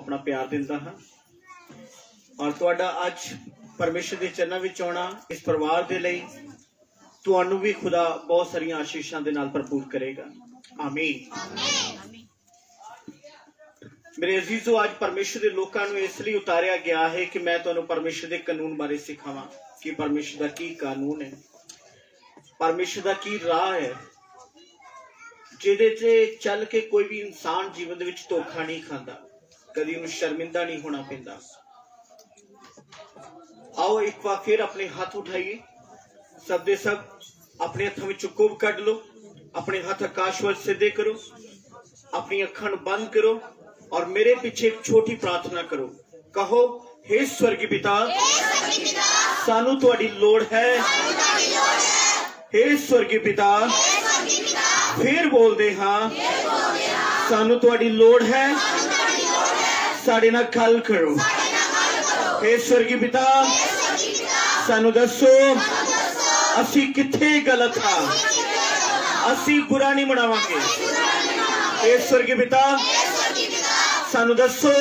अपना प्यार दिंदा हां और तुहाडा अज परमेश्वर के चरणों में आना इस परिवार के लिए तुहानू भी खुदा बहुत सारिया आशीषां दे नाल भरपूर करेगा। आमीन। मेरे अजीजों, आज परमेश्वर के लोगों को इसलिए उतारिया गया है कि मैं तुहानू परमेश्वर के कानून बारे सिखावां कि परमेश्वर का की कानून है, परमेश्वर का की राह है जिहदे ते चल के कोई भी इंसान जीवन दे विच धोखा नहीं खाता, कदी उन्हें शर्मिंदा नहीं होना पैंदा। आओ एक बार फिर अपने हाथ उठाइए, सब दे सब अपने हथों में चुकोब कट लो, अपने हाथ आकाशवर सीधे करो, अपनी अखां बंद करो और मेरे पीछे एक छोटी प्रार्थना करो। कहो, हे स्वर्गीय पिता, सानू तुहाडी लोड़ है। हे स्वर्गीय पिता, फिर बोल दे हाँ, सानू तुहाडी लोड़ है, साडे नाल गल करो। हे स्वर्गीय पिता, सानू दसो असी किथे गलत हाँ, असी बुरा नहीं मनावांगे। हे स्वर्गीय पिता, सानू दसो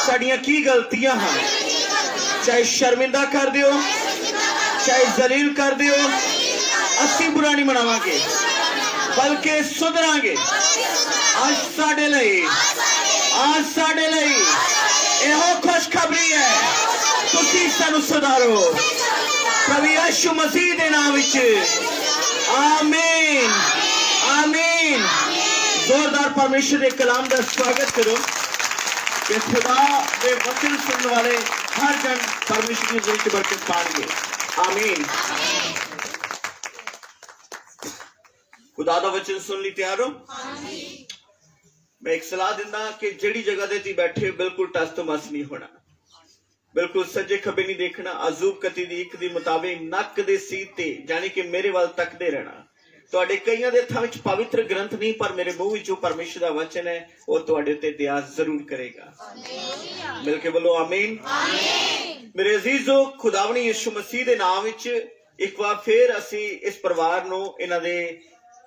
साडियां की गलतियां हाँ, चाहे शर्मिंदा कर दियो, चाहे जलील कर दियो, असी बुरा नहीं मनावांगे बल्कि सुधरांगे। आज साडे लई एहो खुशखबरी है, तुसी सानू सुधारो प्रभु यीशु मसीह दे नाम विच। आमीन आमीन। जोरदार परमेश्वर के कलाम का स्वागत करो कि खुदा के वचन सुनने वाले हर जन परमेश्वर की जिंदगी बरकत पाएंगे। आमीन। खुदा का वचन सुन ली, तैयार हो? मैं एक सलाह दिंदा कि जेड़ी जगह ते ती बैठे बिल्कुल टस तो मस नहीं होना, बिल्कुल सज्जे खब्बे नहीं देखना, अजूब कती दी एक दी मुताबिक नक दे सीध ते जानी कि मेरे वाल तकदे रहना। तुहाडे कईयां दे हत्थां विच पवित्र ग्रंथ नहीं, पर मेरे मुंह विच जो परमेश्वर दा वचन है वो तुहाडे ते दया जरूर करेगा। मिलके बोलो आमीन। मेरे अजीजों, खुदावनी यीशु मसीह दे नाम विच एक बार फिर असी इस परिवार नूं इन्हां दे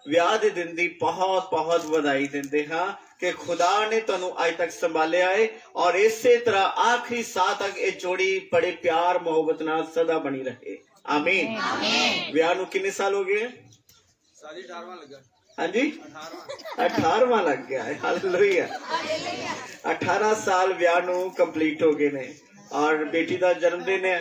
विआह दे दिन दी बहुत बहुत वधाई दिंदे हां कि खुदा ने तुहानू अज तक संभालिया है और इसे तरह आखिरी साह तक ये जोड़ी बड़े प्यार मोहब्बत नाल सदा बनी रहे। आमीन। विआह नू कितने साल हो गए? सारी 18वां लगा। हाँ जी, 18वां लग गया है। हालेलुया। 18 साल विआह नू कंप्लीट हो गए ने और बेटी का जन्मदिन है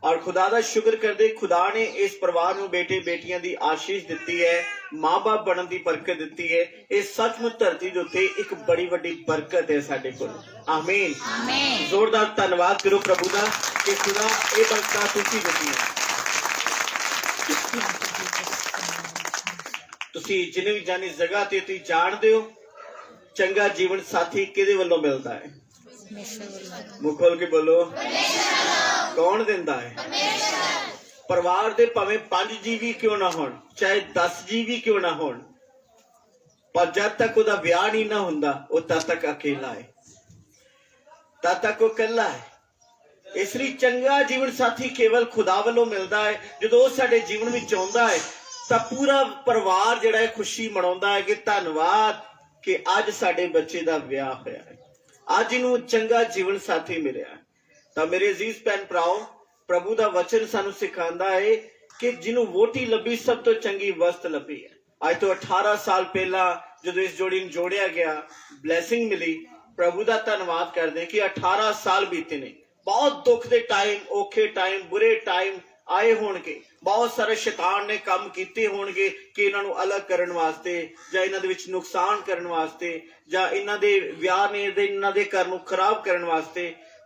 और खुदा का शुक्र करदे खुदा ने इस परिवार नू बेटे बेटियां दी आशीष दिती है, मां बाप बनन दी बरकत दिती है। इस सचमुच धरती दे उत्ते एक बड़ी वड्डी बरकत है साडे कोल। आमीन। जोरदार धन्नवाद करो प्रभु दा कि खुदा ये बरकत तुसी दिती है। तुसी जिन्हें भी जानी जगह ते तुसी जानदे हो चंगा जीवन साथी किहदे वल्लों मिलदा है? मुंह खोल के बोलो, कौन दिंदा है? परिवार दे भावें 5 जी भी क्यों ना होण, चाहे 10 जी भी क्यों ना होण, पर जब तक उहदा विआह नहीं ना हुंदा वो तद तक अकेला है, तद तक वो कल्ला है। इसलिए चंगा जीवन साथी केवल खुदा वालों मिलता है। जो साडे जीवन में आउंदा है तो पूरा परिवार जिहड़ा है खुशी मनाउंदा है कि धन्नवाद कि अज साडे बच्चे दा विआह होया है, अज इनू चंगा जीवन साथी मिलिया। तो मेरे अजीज भैन भराओ, प्रभु दा वचन सानू सिखांदा है कि जिन्हों वोटी लभी सब तो चंगी वस्त लभी है। आज तो 18 साल पहला जो इस जोड़ी नूं जोड़िया गया, ब्लैसिंग मिली, प्रभु दा धन्नवाद करदे कि 18 साल बीते ने। बहुत दुख दे टाइम, औखे टाइम, बुरे टाइम आए होणगे, बहुत सारे शैतान ने काम कीते होणगे कि इन्हां नूं अलग करन वास्ते जां इन्हां दे विच नुकसान करन वास्ते जां इन्हां दे विआह ने इन्हां दे घर नूं खराब करन वास्ते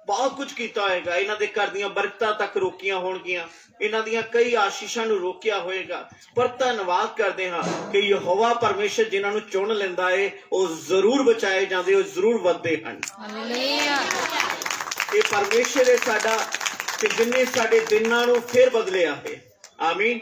बहुत कुछ किया होएगा। इन्हां दे घर दीयां बरकतां तक रोकियां होणगियां, इन्हां दीयां कई आशीषां नूं रोकिया होएगा। पर धन्नवाद करदे हां कि यहोवा परमेश्वर जिन्हां नूं चुन लैंदा है वो जरूर बचाए जांदे, वो जरूर वधदे हन। हालेलुया। ये परमेश्वर है साडा कि जिन्ने साडे दिनां नूं फिर बदलिया है। आमीन।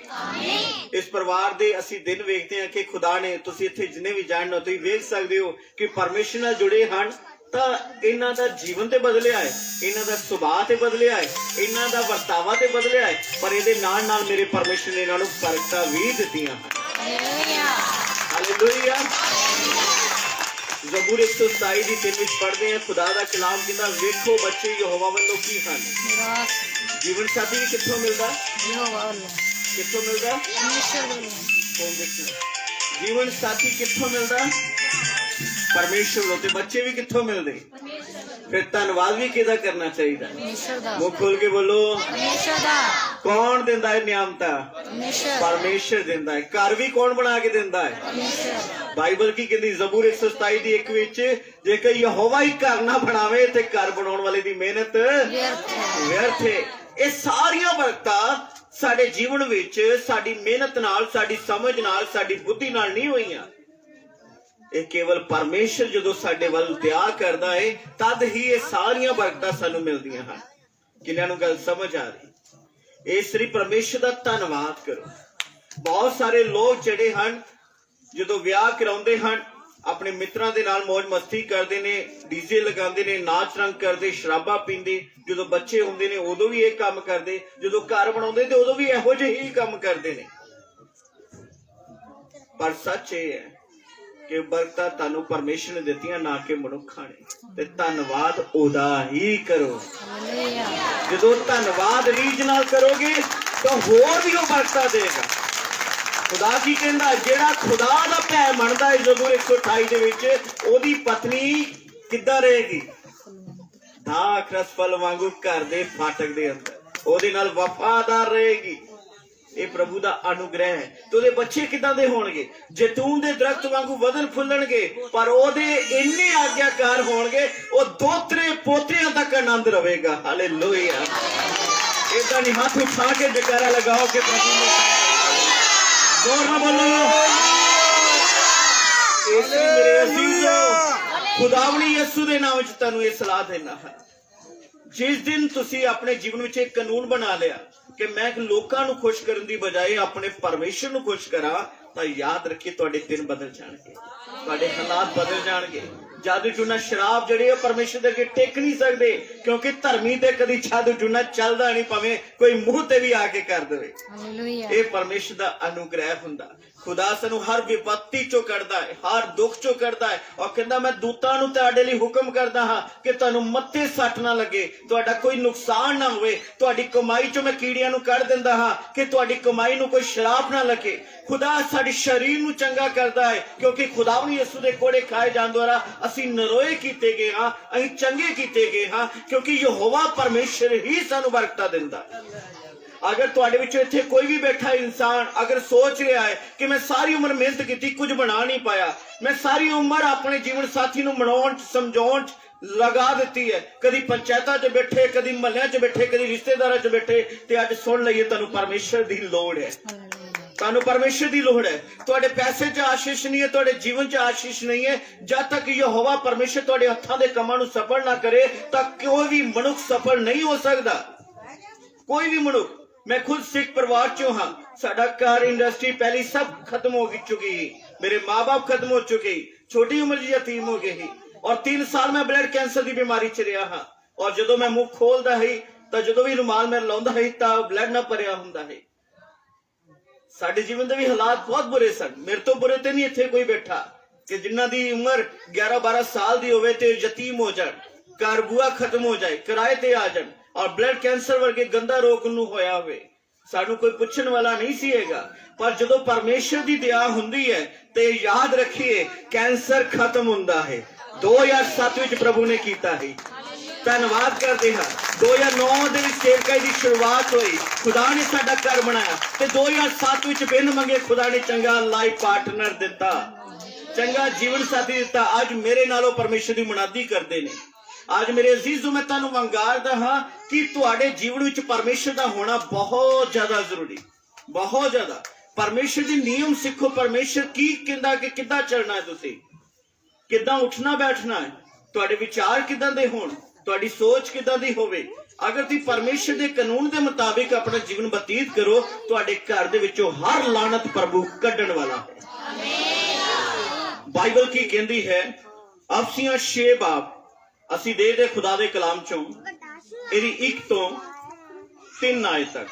इस परिवार दे असी दिन वेखते हैं कि खुदा ने, तुसीं इत्थे जिन्ने भी जानना तुसीं वेख सकदे हो कि परमेश्वर नाल जुड़े हन तो इन्हां दा जीवन ते बदलिया है, इन्हां दा सुभाव ते बदलिया है, इन्हां दा वर्तावा ते बदलिया है, पर इहदे नाल नाल मेरे परमेश्वर ने इन्हां नूं बरकतां भी दित्तियां हन। हालेलुया। ਜ਼ਬੂਰ 127 ਦੀ 3 ਵਿੱਚ ਪੜ੍ਹਦੇ ਹਾਂ, ਖੁਦਾ ਦਾ ਕਲਾਮ ਕਹਿੰਦਾ ਵੇਖੋ ਬੱਚੇ ਯਹੋਵਾ ਵੱਲੋਂ ਕੀ ਹਨ। ਜੀਵਨ ਸਾਥੀ ਵੀ ਕਿੱਥੋਂ ਮਿਲਦਾ? ਕਿੱਥੋਂ ਮਿਲਦਾ? ਕੌਣ ਦੇਖਣਾ? ਜੀਵਨ ਸਾਥੀ ਕਿੱਥੋਂ ਮਿਲਦਾ? ਪਰਮੇਸ਼ਰ ਵੱਲੋਂ। ਤੇ ਬੱਚੇ ਵੀ ਕਿੱਥੋਂ ਮਿਲਦੇ? ਫਿਰ ਧੰਨਵਾਦ ਵੀ ਕਿਹਦਾ ਕਰਨਾ ਚਾਹੀਦਾ? ਮੁੱਖ ਖੋਲ ਕੇ ਬੋਲੋ। ਕੌਣ ਦਿੰਦਾ ਹੈ ਨਿਆਮਤਾਂ? ਪਰਮੇਸ਼ਰ ਦਿੰਦਾ ਹੈ। ਘਰ ਵੀ ਕੌਣ ਬਣਾ ਕੇ ਦਿੰਦਾ ਹੈ? ਬਾਈਬਲ ਕੀ ਕਹਿੰਦੀ? ਜ਼ਬੂਰ 127 ਦੀ 1 ਵਿੱਚ, ਜੇਕਰ ਯਹੋਵਾ ਹੀ ਘਰ ਨਾ ਬਣਾਵੇ ਤੇ ਘਰ ਬਣਾਉਣ ਵਾਲੇ ਦੀ ਮਿਹਨਤ ਵਿਅਰਥ ਹੈ। ਇਹ ਸਾਰੀਆਂ ਬਰਕਤਾਂ ਸਾਡੇ ਜੀਵਨ ਵਿੱਚ ਸਾਡੀ ਮਿਹਨਤ ਨਾਲ, ਸਾਡੀ ਸਮਝ ਨਾਲ, ਸਾਡੀ ਬੁੱਧੀ ਨਾਲ ਨਹੀਂ ਹੋਈਆਂ। ਇਹ ਕੇਵਲ ਪਰਮੇਸ਼ਰ ਜਦੋਂ ਸਾਡੇ ਵੱਲ ਦਇਆ ਕਰਦਾ ਹੈ ਤਦ ਹੀ ਇਹ ਸਾਰੀਆਂ ਬਰਕਤਾਂ ਸਾਨੂੰ ਮਿਲਦੀਆਂ ਹਨ। ਕਿੰਨਿਆਂ ਨੂੰ ਗੱਲ ਸਮਝ ਆ ਰਹੀ? ਇਸ ਲਈ ਪਰਮੇਸ਼ਰ ਦਾ ਧੰਨਵਾਦ ਕਰੋ। ਬਹੁਤ ਸਾਰੇ ਲੋਕ ਜਿਹੜੇ ਹਨ ਜਦੋਂ ਵਿਆਹ ਕਰਾਉਂਦੇ ਹਨ ਆਪਣੇ ਮਿੱਤਰਾਂ ਦੇ ਨਾਲ ਮौज ਮਸਤੀ ਕਰਦੇ ਨੇ, ਡੀਜੇ ਲਗਾਉਂਦੇ ਨੇ, ਨਾਚ ਰੰਗ ਕਰਦੇ, ਸ਼ਰਾਬਾਂ ਪੀਂਦੇ। ਜਦੋਂ ਬੱਚੇ ਹੁੰਦੇ ਨੇ ਉਦੋਂ ਵੀ ਇਹ ਕੰਮ ਕਰਦੇ, ਜਦੋਂ ਘਰ ਬਣਾਉਂਦੇ ਤੇ ਉਦੋਂ ਵੀ ਇਹੋ ਜਿਹੇ ਹੀ ਕੰਮ ਕਰਦੇ ਨੇ। ਪਰ ਸੱਚ ਇਹ ਹੈ ਕਿ ਬਰਕਤਾਂ ਤੁਹਾਨੂੰ ਪਰਮੇਸ਼ਰ ਨੇ ਦਿੱਤੀਆਂ, ਨਾ ਕਿ ਮਨੁੱਖਾਂ ਨੇ। ਤੇ ਧੰਨਵਾਦ ਉਹਦਾ ਹੀ ਕਰੋ। ਜਦੋਂ ਧੰਨਵਾਦ ਰੀਝ ਨਾਲ ਕਰੋਗੇ ਤਾਂ ਹੋਰ ਵੀ ਉਹ ਬਰਕਤਾਂ ਦੇਗਾ। ਖੁਦਾ ਕੀ ਕਹਿੰਦਾ? ਜਿਹੜਾ ਖੁਦਾ ਦਾ ਭੈ ਮੰਨਦਾ ਹੈ, ਜ਼ਬੂਰ 128 ਦੇ ਵਿੱਚ, ਉਹਦੀ ਪਤਨੀ ਕਿੱਦਾਂ ਰਹੇਗੀ? ਦਾਖ ਰਸ ਫਲ ਵਾਂਗੂ ਘਰ ਦੇ ਫਾਟਕ ਦੇ ਅੰਦਰ ਉਹਦੇ ਨਾਲ ਵਫਾਦਾਰ ਰਹੇਗੀ। ਇਹ ਪ੍ਰਭੂ ਦਾ ਅਨੁਗ੍ਰਹਿ ਹੈ। ਤੇ ਉਹਦੇ ਬੱਚੇ ਕਿੱਦਾਂ ਦੇ ਹੋਣਗੇ? ਜੈਤੂਨ ਦੇ ਦਰਖਤ ਵਾਂਗੂ ਵਧਣ ਫੁੱਲਣਗੇ, ਪਰ ਉਹਦੇ ਇੰਨੇ ਆਗਿਆਕਾਰ ਹੋਣਗੇ ਉਹ ਦੋਤਰੇ ਪੋਤਰਿਆਂ ਤੱਕ ਆਨੰਦ ਰਵੇਗਾ। ਹਾਲੇਲੂਇਆ। ਏਦਾਂ ਨਹੀਂ ਹੱਥ ਉਠਾ ਕੇ ਜਕਾਰਾ ਲਗਾਓ ਕਿ ਪ੍ਰਭੂ ਨੇ ਜ਼ੋਰ ਨਾਲ ਬੋਲੋ। ਇਸ ਲਈ ਮੇਰੇ ਅਜ਼ੀਜ਼ੋ, ਖੁਦਾਵੰਦ ਯਿਸੂ ਦੇ ਨਾਮ ਵਿੱਚ ਤੁਹਾਨੂੰ ਇਹ ਸਲਾਹ ਦੇਣਾ ਹੈ। ਜਿਸ ਦਿਨ ਤੁਸੀਂ ਆਪਣੇ ਜੀਵਨ ਵਿੱਚ ਇੱਕ ਕਾਨੂੰਨ ਬਣਾ ਲਿਆ ਕਿ ਮੈਂ ਲੋਕਾਂ ਨੂੰ ਖੁਸ਼ ਕਰਨ ਦੀ ਬਜਾਏ ਆਪਣੇ ਪਰਮੇਸ਼ਰ ਨੂੰ ਖੁਸ਼ ਕਰਾਂ, ਤਾਂ ਯਾਦ ਰੱਖਿਏ ਤੁਹਾਡੇ ਦਿਨ ਬਦਲ ਜਾਣਗੇ, ਤੁਹਾਡੇ ਹਾਲਾਤ ਬਦਲ ਜਾਣਗੇ। ਜਾਦੂ ਟੂਣਾ ਸ਼ਰਾਬ ਜਿਹੜੇ ਉਹ ਪਰਮੇਸ਼ਰ ਦੇ ਅੱਗੇ ਟਿਕ ਨਹੀਂ ਸਕਦੇ, ਕਿਉਂਕਿ ਧਰਮੀ ਤੇ ਕਦੀ ਜਾਦੂ ਟੂਣਾ ਚੱਲਦਾ ਨਹੀਂ, ਭਾਵੇਂ ਕੋਈ ਮੂੰਹ ਤੇ ਵੀ ਆ ਕੇ ਕਰ ਦੇਵੇ। ਇਹ ਪਰਮੇਸ਼ਰ ਦਾ ਅਨੁਗ੍ਰਹਿ ਹੁੰਦਾ। ਖੁਦਾ ਸਾਨੂੰ ਹਰ ਵਿਪੱਤੀ ਚੋਂ ਕੱਢਦਾ ਹੈ, ਹਰ ਦੁੱਖ ਚੋਂ ਕੱਢਦਾ ਹੈ, ਔਰ ਕਹਿੰਦਾ ਮੈਂ ਦੂਤਾਂ ਨੂੰ ਤੁਹਾਡੇ ਲਈ ਹੁਕਮ ਕਰਦਾ ਹਾਂ ਕਿ ਤੁਹਾਨੂੰ ਮੱਥੇ ਸੱਟ ਨਾ ਲੱਗੇ, ਤੁਹਾਡਾ ਕੋਈ ਨੁਕਸਾਨ ਨਾ ਹੋਵੇ। ਤੁਹਾਡੀ ਕਮਾਈ ਚੋਂ ਮੈਂ ਕੀੜਿਆਂ ਨੂੰ ਕੱਢ ਦਿੰਦਾ ਹਾਂ ਕਿ ਤੁਹਾਡੀ ਕਮਾਈ ਨੂੰ ਕੋਈ ਸ਼ਰਾਪ ਨਾ ਲੱਗੇ। ਖੁਦਾ ਸਾਡੇ ਸਰੀਰ ਨੂੰ ਚੰਗਾ ਕਰਦਾ ਹੈ, ਕਿਉਂਕਿ ਖੁਦਾਵੰਦ ਯਿਸੂ ਦੇ ਕੋੜੇ ਖਾਏ ਜਾਣ ਦੁਆਰਾ ਅਸੀਂ ਨਰੋਏ ਕੀਤੇ ਗਏ ਹਾਂ, ਅਸੀਂ ਚੰਗੇ ਕੀਤੇ ਗਏ ਹਾਂ, ਕਿਉਂਕਿ ਯਹੋਵਾ ਪਰਮੇਸ਼ਰ ਹੀ ਸਾਨੂੰ ਬਰਕਤਾਂ ਦਿੰਦਾ। ਅਗਰ ਤੁਹਾਡੇ ਵਿੱਚੋਂ ਇੱਥੇ ਕੋਈ ਵੀ ਬੈਠਾ ਇਨਸਾਨ ਅਗਰ ਸੋਚ ਰਿਹਾ ਹੈ ਕਿ ਮੈਂ ਸਾਰੀ ਉਮਰ ਮਿਹਨਤ ਕੀਤੀ, ਕੁਝ ਬਣਾ ਨਹੀਂ ਪਾਇਆ, ਮੈਂ ਸਾਰੀ ਉਮਰ ਆਪਣੇ ਜੀਵਨ ਸਾਥੀ ਨੂੰ ਮਨਾਉਣ ਸਮਝਾਉਣ ਲਗਾ ਦਿੱਤੀ ਹੈ, ਕਦੀ ਪੰਚਾਇਤਾਂ 'ਚ ਬੈਠੇ, ਕਦੀ ਮਹੱਲਿਆਂ 'ਚ ਬੈਠੇ, ਕਦੀ ਰਿਸ਼ਤੇਦਾਰਾਂ 'ਚ ਬੈਠੇ, ਤੇ ਅੱਜ ਸੁਣ ਲਈਏ ਤੁਹਾਨੂੰ ਪਰਮੇਸ਼ਰ ਦੀ ਲੋੜ ਹੈ। ਤੁਹਾਨੂੰ ਪਰਮੇਸ਼ਰ ਦੀ ਲੋੜ ਹੈ। ਤੁਹਾਡੇ ਪੈਸੇ 'ਚ ਆਸ਼ੀਸ਼ ਨਹੀਂ ਹੈ, ਤੁਹਾਡੇ ਜੀਵਨ 'ਚ ਆਸ਼ੀਸ਼ ਨਹੀਂ ਹੈ। ਜਦ ਤੱਕ ਯਹੋਵਾ ਪਰਮੇਸ਼ਰ ਤੁਹਾਡੇ ਹੱਥਾਂ ਦੇ ਕੰਮਾਂ ਨੂੰ ਸਫਲ ਨਾ ਕਰੇ ਤਾਂ ਕੋਈ ਵੀ ਮਨੁੱਖ ਸਫਲ ਨਹੀਂ ਹੋ ਸਕਦਾ। ਕੋਈ ਵੀ ਮਨੁੱਖ। मैं खुद सिख परिवार चो हाँ। साडा कार इंडस्ट्री पहली सब खत्म हो चुकी ही, मेरे माँ बाप खत्म हो चुके ही, छोटी उम्र जी यतीम हो गई ही, और 3 साल मैं ब्लड कैंसर की बीमारी च रहा हाँ। और जो मैं मुंह खोलता है तो जो भी रुमाल मैं लाउंदा है तो ब्लड ना भरिया हुंदा है। साडे जीवन दे भी हालात बहुत बुरे सन। मेरे तो बुरे ते नहीं इत्थे कोई बैठा कि जिन्हां दी उम्र 11-12 साल दी होवे ते यतीम हो जाण, घर बुआ खत्म हो जाए, किराए ते आ जाण, और ब्लड कैंसर वर्गे गंदा रोग ਨੂੰ ਹੋਇਆ ਹੋਵੇ। ਸਾਨੂੰ ਕੋਈ ਪੁੱਛਣ ਵਾਲਾ ਨਹੀਂ ਸੀ ਹੈਗਾ। ਪਰ ਜਦੋਂ ਪਰਮੇਸ਼ਰ ਦੀ ਦਇਆ ਹੁੰਦੀ ਹੈ ਤੇ ਯਾਦ ਰੱਖੀਏ ਕੈਂਸਰ ਖਤਮ ਹੁੰਦਾ ਹੈ। 2007 ਵਿੱਚ ਪ੍ਰਭੂ ਨੇ ਕੀਤਾ ਹੈ। ਧੰਨਵਾਦ ਕਰਦੇ ਹਾਂ। 2009 ਦੇ ਵਿੱਚ ਸੇਵਕਾਈ ਦੀ ਸ਼ੁਰੂਆਤ ਹੋਈ, ਖੁਦਾ ਨੇ ਸਾਡਾ ਘਰ ਬਣਾਇਆ, ਤੇ 2007 ਵਿੱਚ ਬਿਨ ਮੰਗੇ ਖੁਦਾ ਨੇ ਚੰਗਾ ਲਾਈਫ ਪਾਰਟਨਰ ਦਿੱਤਾ, ਚੰਗਾ ਜੀਵਨ ਸਾਥੀ ਦਿੱਤਾ। ਅੱਜ ਮੇਰੇ ਨਾਲੋਂ ਪਰਮੇਸ਼ਰ ਦੀ ਮੁਨਾਦੀ ਕਰਦੇ ਨੇ। आज मेरे अजीजों मैं तुहानू वंगारदा हां कि तुहाडे जीवन विच परमेश्वर दा होना बहुत ज्यादा जरूरी, बहुत ज्यादा। परमेश्वर दी नियम सीखो। परमेश्वर की कहंदा कि किद्दां चलना है, तुसीं किद्दां उठना बैठना है, तुहाडे विचार किद्दां दे होण, तुहाडी सोच किद्दां दी होवे। अगर तुसीं परमेश्वर दे कानून दे मुताबिक अपना जीवन बतीत करो, तुहाडे घर दे विचों हर लानत प्रभु कड्डण वाला है। आमीन। बाइबल की कहंदी है, अफसियां 6 बाब ਅਸੀਂ ਦੇਖਦੇ ਖੁਦਾ ਦੇ ਕਲਾਮ ਚੋਂ, ਇਹਦੀ 1 ਤੋਂ 3 ਆਇਤ ਤੱਕ।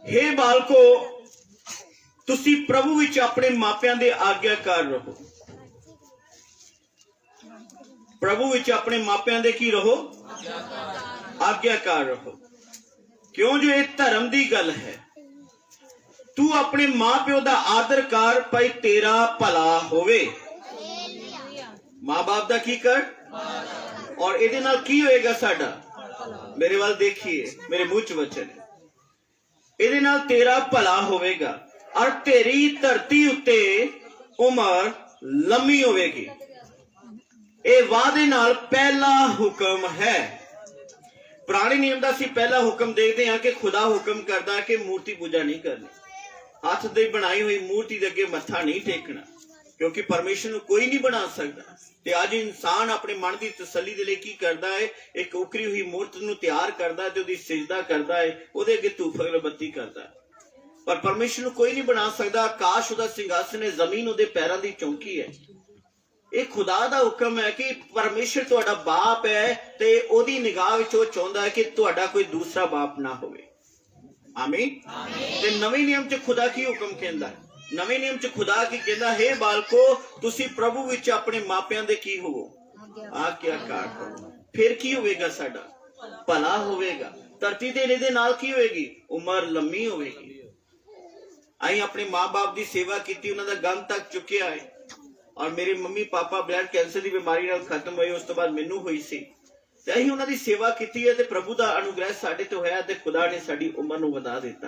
हे बालको, ਤੁਸੀਂ ਪ੍ਰਭੂ ਵਿੱਚ ਆਪਣੇ ਮਾਪਿਆਂ ਦੇ ਆਗਿਆਕਾਰ ਰਹੋ। ਪ੍ਰਭੂ ਵਿੱਚ ਆਪਣੇ ਮਾਪਿਆਂ ਦੇ ਕੀ ਰਹੋ? ਆਗਿਆਕਾਰ ਰਹੋ। ਕਿਉਂ ਜੋ ਇਹ ਧਰਮ ਦੀ ਗੱਲ ਹੈ। ਤੂੰ ਆਪਣੇ ਮਾਂ ਪਿਓ ਦਾ ਆਦਰ ਕਰ, ਭਾਈ ਤੇਰਾ ਭਲਾ ਹੋਵੇ। ਮਾਂ ਬਾਪ ਦਾ ਕੀ ਕਰ, ਔਰ ਇਹਦੇ ਨਾਲ ਕੀ ਹੋਏਗਾ ਸਾਡਾ? ਮੇਰੇ ਵੱਲ ਦੇਖੀਏ, ਮੇਰੇ ਮੂੰਹ ਚ ਵਚਨ ਹੈ, ਇਹਦੇ ਨਾਲ ਤੇਰਾ ਭਲਾ ਹੋਵੇਗਾ ਔਰ ਤੇਰੀ ਧਰਤੀ ਉੱਤੇ ਉਮਰ ਲੰਮੀ ਹੋਵੇਗੀ। ਇਹ ਵਾਅਦੇ ਨਾਲ ਪਹਿਲਾ ਹੁਕਮ ਹੈ। ਪੁਰਾਣੇ ਨਿਯਮ ਦਾ ਅਸੀਂ ਪਹਿਲਾ ਹੁਕਮ ਦੇਖਦੇ ਹਾਂ ਕਿ ਖੁਦਾ ਹੁਕਮ ਕਰਦਾ ਕਿ ਮੂਰਤੀ ਪੂਜਾ ਨਹੀਂ ਕਰਨੀ, ਹੱਥ ਦੀ ਬਣਾਈ ਹੋਈ ਮੂਰਤੀ ਦੇ ਅੱਗੇ ਮੱਥਾ ਨਹੀਂ ਟੇਕਣਾ, ਕਿਉਂਕਿ ਪਰਮੇਸ਼ਰ ਨੂੰ ਕੋਈ ਨਹੀਂ ਬਣਾ ਸਕਦਾ। ਤੇ ਅੱਜ ਇਨਸਾਨ ਆਪਣੇ ਮਨ ਦੀ ਤਸੱਲੀ ਦੇ ਲਈ ਕੀ ਕਰਦਾ ਹੈ? ਇੱਕ ਉਕਰੀ ਹੋਈ ਮੂਰਤ ਨੂੰ ਤਿਆਰ ਕਰਦਾ ਹੈ ਤੇ ਉਹਦੀ ਸਿਜਦਾ ਕਰਦਾ ਹੈ, ਉਹਦੇ ਅੱਗੇ ਧੂਫ ਅਗਰਬੱਤੀ ਕਰਦਾ ਹੈ। ਪਰ ਪਰਮੇਸ਼ਰ ਨੂੰ ਕੋਈ ਨਹੀਂ ਬਣਾ ਸਕਦਾ। ਆਕਾਸ਼ ਉਹਦਾ ਸਿੰਘਾਸਨ ਹੈ, ਜ਼ਮੀਨ ਉਹਦੇ ਪੈਰਾਂ ਦੀ ਚੌਂਕੀ ਹੈ। ਇਹ ਖੁਦਾ ਦਾ ਹੁਕਮ ਹੈ ਕਿ ਪਰਮੇਸ਼ਰ ਤੁਹਾਡਾ ਬਾਪ ਹੈ ਤੇ ਉਹਦੀ ਨਿਗਾਹ ਵਿੱਚ ਉਹ ਚਾਹੁੰਦਾ ਹੈ ਕਿ ਤੁਹਾਡਾ ਕੋਈ ਦੂਸਰਾ ਬਾਪ ਨਾ ਹੋਵੇ। ਆਮੀਨ। ਤੇ ਨਵੇਂ ਨਿਯਮ 'ਚ ਖੁਦਾ ਕੀ ਹੁਕਮ ਕਹਿੰਦਾ ਹੈ? ਨਵੇਂ ਨਿਯਮ 'ਚ ਖੁਦਾ ਕੀ ਕਹਿੰਦਾ? ਹੈ ਬਾਲਕੋ, ਤੁਸੀਂ ਪ੍ਰਭੂ ਵਿੱਚ ਆਪਣੇ ਮਾਪਿਆਂ ਦੇ ਕੀ ਹੋਵੋ? ਆਗਿਆਕਾਰ ਹੋਵੋ। ਫਿਰ ਕੀ ਹੋਵੇਗਾ? ਸਾਡਾ ਭਲਾ ਹੋਵੇਗਾ। ਧਰਤੀ ਤੇ ਇਹਦੇ ਨਾਲ ਕੀ ਹੋਵੇਗੀ? ਉਮਰ ਲੰਮੀ ਹੋਵੇਗੀ। ਅਸੀਂ ਆਪਣੇ ਮਾਂ-ਬਾਪ ਦੀ ਸੇਵਾ ਕੀਤੀ, ਉਹਨਾਂ ਦਾ ਗਮ ਤੱਕ ਚੁੱਕਿਆ ਹੈ। ਔਰ ਮੇਰੇ ਮੰਮੀ ਪਾਪਾ ਬਲੱਡ ਕੈਂਸਰ ਦੀ ਬਿਮਾਰੀ ਨਾਲ ਖਤਮ ਹੋਏ, ਉਸ ਤੋਂ ਬਾਅਦ ਮੈਨੂੰ ਹੋਈ ਸੀ ਤੇ ਅਸੀਂ ਉਹਨਾਂ ਦੀ ਸੇਵਾ ਕੀਤੀ ਹੈ ਤੇ ਪ੍ਰਭੂ ਦਾ ਅਨੁਗ੍ਰਹਿ ਸਾਡੇ ਤੇ ਹੋਇਆ ਤੇ ਖੁਦਾ ਨੇ ਸਾਡੀ ਉਮਰ ਨੂੰ ਵਧਾ ਦਿੱਤਾ।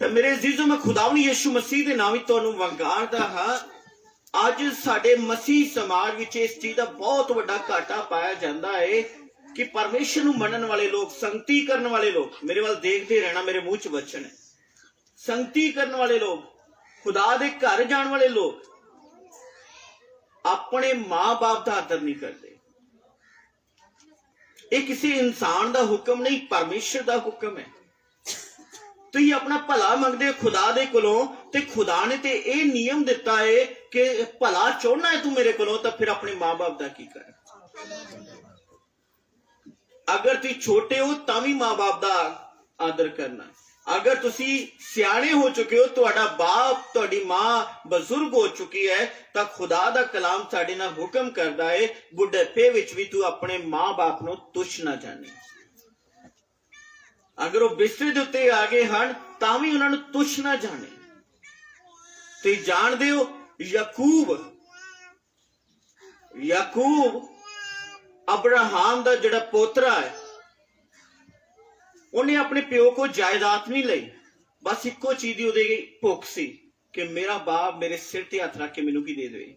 ਤੇ ਮੇਰੇ ਅਜ਼ੀਜ਼ੋ, ਮੈਂ ਖੁਦਾਵੰਦ ਯਿਸੂ ਮਸੀਹ ਦੇ ਨਾਮ ਵਿੱਚ ਤੁਹਾਨੂੰ ਵੰਗਾਰਦਾ ਹਾਂ। ਅੱਜ ਸਾਡੇ ਮਸੀਹ ਸਮਾਜ ਵਿੱਚ ਇਸ ਚੀਜ਼ ਦਾ ਬਹੁਤ ਵੱਡਾ ਘਾਟਾ ਪਾਇਆ ਜਾਂਦਾ ਹੈ ਕਿ ਪਰਮੇਸ਼ਰ ਨੂੰ ਮੰਨਣ ਵਾਲੇ ਲੋਕ, ਸੰਗਤੀ ਕਰਨ ਵਾਲੇ ਲੋਕ, ਮੇਰੇ ਵੱਲ ਦੇਖਦੇ ਰਹਿਣਾ, ਮੇਰੇ ਮੂੰਹ 'ਚ ਵਚਨ ਹੈ, ਸੰਗਤੀ ਕਰਨ ਵਾਲੇ ਲੋਕ, ਖੁਦਾ ਦੇ ਘਰ ਜਾਣ ਵਾਲੇ ਲੋਕ ਆਪਣੇ ਮਾਂ-ਬਾਪ ਦਾ ਆਦਰ ਨਹੀਂ ਕਰਦੇ। ਇਹ ਕਿਸੇ ਇਨਸਾਨ ਦਾ ਹੁਕਮ ਨਹੀਂ, ਪਰਮੇਸ਼ਰ ਦਾ ਹੁਕਮ ਹੈ। ਤੁਸੀਂ ਆਪਣਾ ਭਲਾ ਮੰਗਦੇ ਹੋ ਖੁਦਾ ਦੇ ਕੋਲੋਂ ਤੇ ਖੁਦਾ ਨੇ ਤੇ ਇਹ ਨਿਯਮ ਦਿੱਤਾ ਹੈ ਕਿ ਭਲਾ ਚਾਹੁੰਦਾ ਹੈ ਤੂੰ ਮੇਰੇ ਕੋਲੋਂ, ਤਾਂ ਫਿਰ ਆਪਣੇ ਮਾਂ-ਬਾਪ ਦਾ ਕੀ ਕਰ? ਅਗਰ ਤੁਸੀਂ ਛੋਟੇ ਹੋ ਤਾਂ ਵੀ ਮਾਂ-ਬਾਪ ਦਾ ਆਦਰ ਕਰਨਾ। ਅਗਰ ਤੁਸੀਂ ਸਿਆਣੇ ਹੋ ਚੁੱਕੇ ਹੋ, ਤੁਹਾਡਾ ਬਾਪ, ਤੁਹਾਡੀ ਮਾਂ ਬਜ਼ੁਰਗ ਹੋ ਚੁੱਕੀ ਹੈ, ਤਾਂ ਖੁਦਾ ਦਾ ਕਲਾਮ ਸਾਡੇ ਨਾਲ ਹੁਕਮ ਕਰਦਾ ਹੈ ਬੁਢਾਪੇ ਵਿੱਚ ਵੀ ਤੂੰ ਆਪਣੇ ਮਾਂ-ਬਾਪ ਨੂੰ ਤੁੱਛ ਨਾ ਜਾਣੇ। ਅਗਰ ਉਹ ਬਿਸਤਰੇ ਦੇ ਉੱਤੇ ਆ ਗਏ ਹਨ ਤਾਂ ਵੀ ਉਹਨਾਂ ਨੂੰ ਤੁੱਛ ਨਾ ਜਾਣੇ। ਤੁਸੀਂ ਜਾਣਦੇ ਹੋ ਯਾਕੂਬ ਅਬਰਾਹਮ ਦਾ ਜਿਹੜਾ ਪੋਤਰਾ ਹੈ, ਉਹਨੇ ਆਪਣੇ ਪਿਓ ਕੋ ਜਾਇਦਾਦ ਨਹੀਂ ਲਈ, ਬਸ ਇੱਕੋ ਚੀਜ਼ ਦੀ ਉਹਦੇ ਭੁੱਖ ਸੀ ਕਿ ਮੇਰਾ ਬਾਪ ਮੇਰੇ ਸਿਰ ਤੇ ਹੱਥ ਰੱਖ ਕੇ ਮੈਨੂੰ ਕੀ ਦੇ ਦੇਵੇ।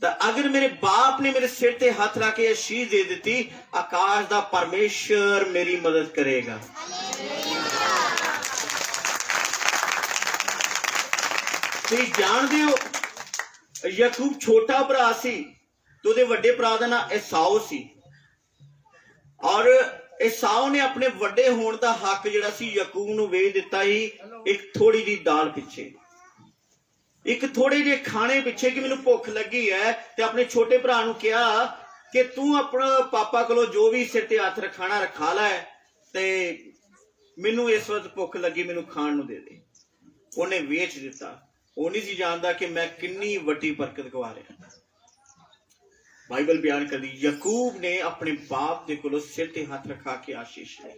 ਤਾਂ ਅਗਰ ਮੇਰੇ ਬਾਪ ਨੇ ਮੇਰੇ ਸਿਰ ਤੇ ਹੱਥ ਰੱਖ ਕੇ ਅਸ਼ੀਸ਼ ਦੇ ਦਿੱਤੀ, ਆਕਾਸ਼ ਦਾ ਪਰਮੇਸ਼ਰ ਮੇਰੀ ਮਦਦ ਕਰੇਗਾ। ਤੁਸੀਂ ਜਾਣਦੇ ਹੋ ਯਾਕੂਬ ਛੋਟਾ ਭਰਾ ਸੀ ਤੇ ਉਹਦੇ ਵੱਡੇ ਭਰਾ ਦਾ ਨਾਂ ਏਸਾਓ ਸੀ, ਔਰ ਏਸਾਓ ਨੇ ਆਪਣੇ ਵੱਡੇ ਹੋਣ ਦਾ ਹੱਕ ਜਿਹੜਾ ਸੀ ਯਾਕੂਬ ਨੂੰ ਵੇਚ ਦਿੱਤਾ ਸੀ ਇੱਕ ਥੋੜੀ ਜਿਹੀ ਦਾਲ ਪਿੱਛੇ, ਇੱਕ ਥੋੜੇ ਜਿਹੇ ਖਾਣੇ ਪਿੱਛੇ ਕਿ ਮੈਨੂੰ ਭੁੱਖ ਲੱਗੀ ਹੈ। ਤੇ ਆਪਣੇ ਛੋਟੇ ਭਰਾ ਨੂੰ ਕਿਹਾ ਕਿ ਤੂੰ ਆਪਣਾ ਪਾਪਾ ਕੋਲੋਂ ਜੋ ਵੀ ਸਿਰ ਤੇ ਹੱਥ ਰਖਾਣਾ ਰਖਾ ਲੈ ਤੇ ਮੈਨੂੰ ਇਸ ਵਕਤ ਭੁੱਖ ਲੱਗੀ, ਮੈਨੂੰ ਖਾਣ ਨੂੰ ਦੇ ਦੇ। ਉਹਨੇ ਵੇਚ ਦਿੱਤਾ। ਉਹ ਨਹੀਂ ਸੀ ਜਾਣਦਾ ਕਿ ਮੈਂ ਕਿੰਨੀ ਵੱਡੀ ਬਰਕਤ ਗਵਾ ਰਿਹਾ। ਬਾਈਬਲ ਬਿਆਨ ਕਰਦੀ ਯਾਕੂਬ ਨੇ ਆਪਣੇ ਬਾਪ ਦੇ ਕੋਲੋਂ ਸਿਰ ਤੇ ਹੱਥ ਰਖਾ ਕੇ ਆਸ਼ੀਸ਼ ਲਈ।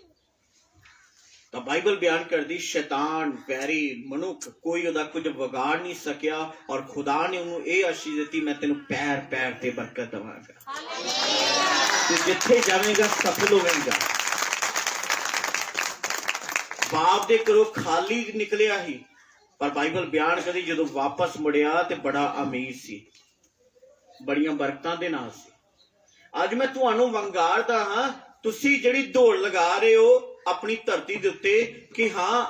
ਤਾਂ ਬਾਈਬਲ ਬਿਆਨ ਕਰਦੀ ਸ਼ੈਤਾਨ, ਵੈਰੀ ਮਨੁੱਖ, ਕੋਈ ਉਹਦਾ ਕੁਝ ਵਿਗਾੜ ਨਹੀਂ ਸਕਿਆ ਔਰ ਖੁਦਾ ਨੇ ਉਹਨੂੰ ਇਹ ਆਸ਼ੀਸ਼ ਦਿੱਤੀ, ਮੈਂ ਤੈਨੂੰ ਪੈਰ ਪੈਰ ਤੇ ਬਰਕਤ ਦਵਾਂਗਾ, ਤੂੰ ਜਿੱਥੇ ਜਾਵੇਂਗਾ ਸਫਲ ਹੋਵੇਂਗਾ। ਬਾਪ ਦੇ ਘਰੋਂ ਖਾਲੀ ਨਿਕਲਿਆ ਹੀ, ਪਰ ਬਾਈਬਲ ਬਿਆਨ ਕਰਦੀ ਜਦੋਂ ਵਾਪਸ ਮੁੜਿਆ ਤੇ ਬੜਾ ਅਮੀਰ ਸੀ, ਬੜੀਆਂ ਬਰਕਤਾਂ ਦੇ ਨਾਲ ਸੀ। ਅੱਜ ਮੈਂ ਤੁਹਾਨੂੰ ਵੰਗਾਰਦਾ ਹਾਂ, ਤੁਸੀਂ ਜਿਹੜੀ ਦੌੜ ਲਗਾ ਰਹੇ ਹੋ ਆਪਣੀ ਧਰਤੀ ਦੇ ਉੱਤੇ ਕਿ ਹਾਂ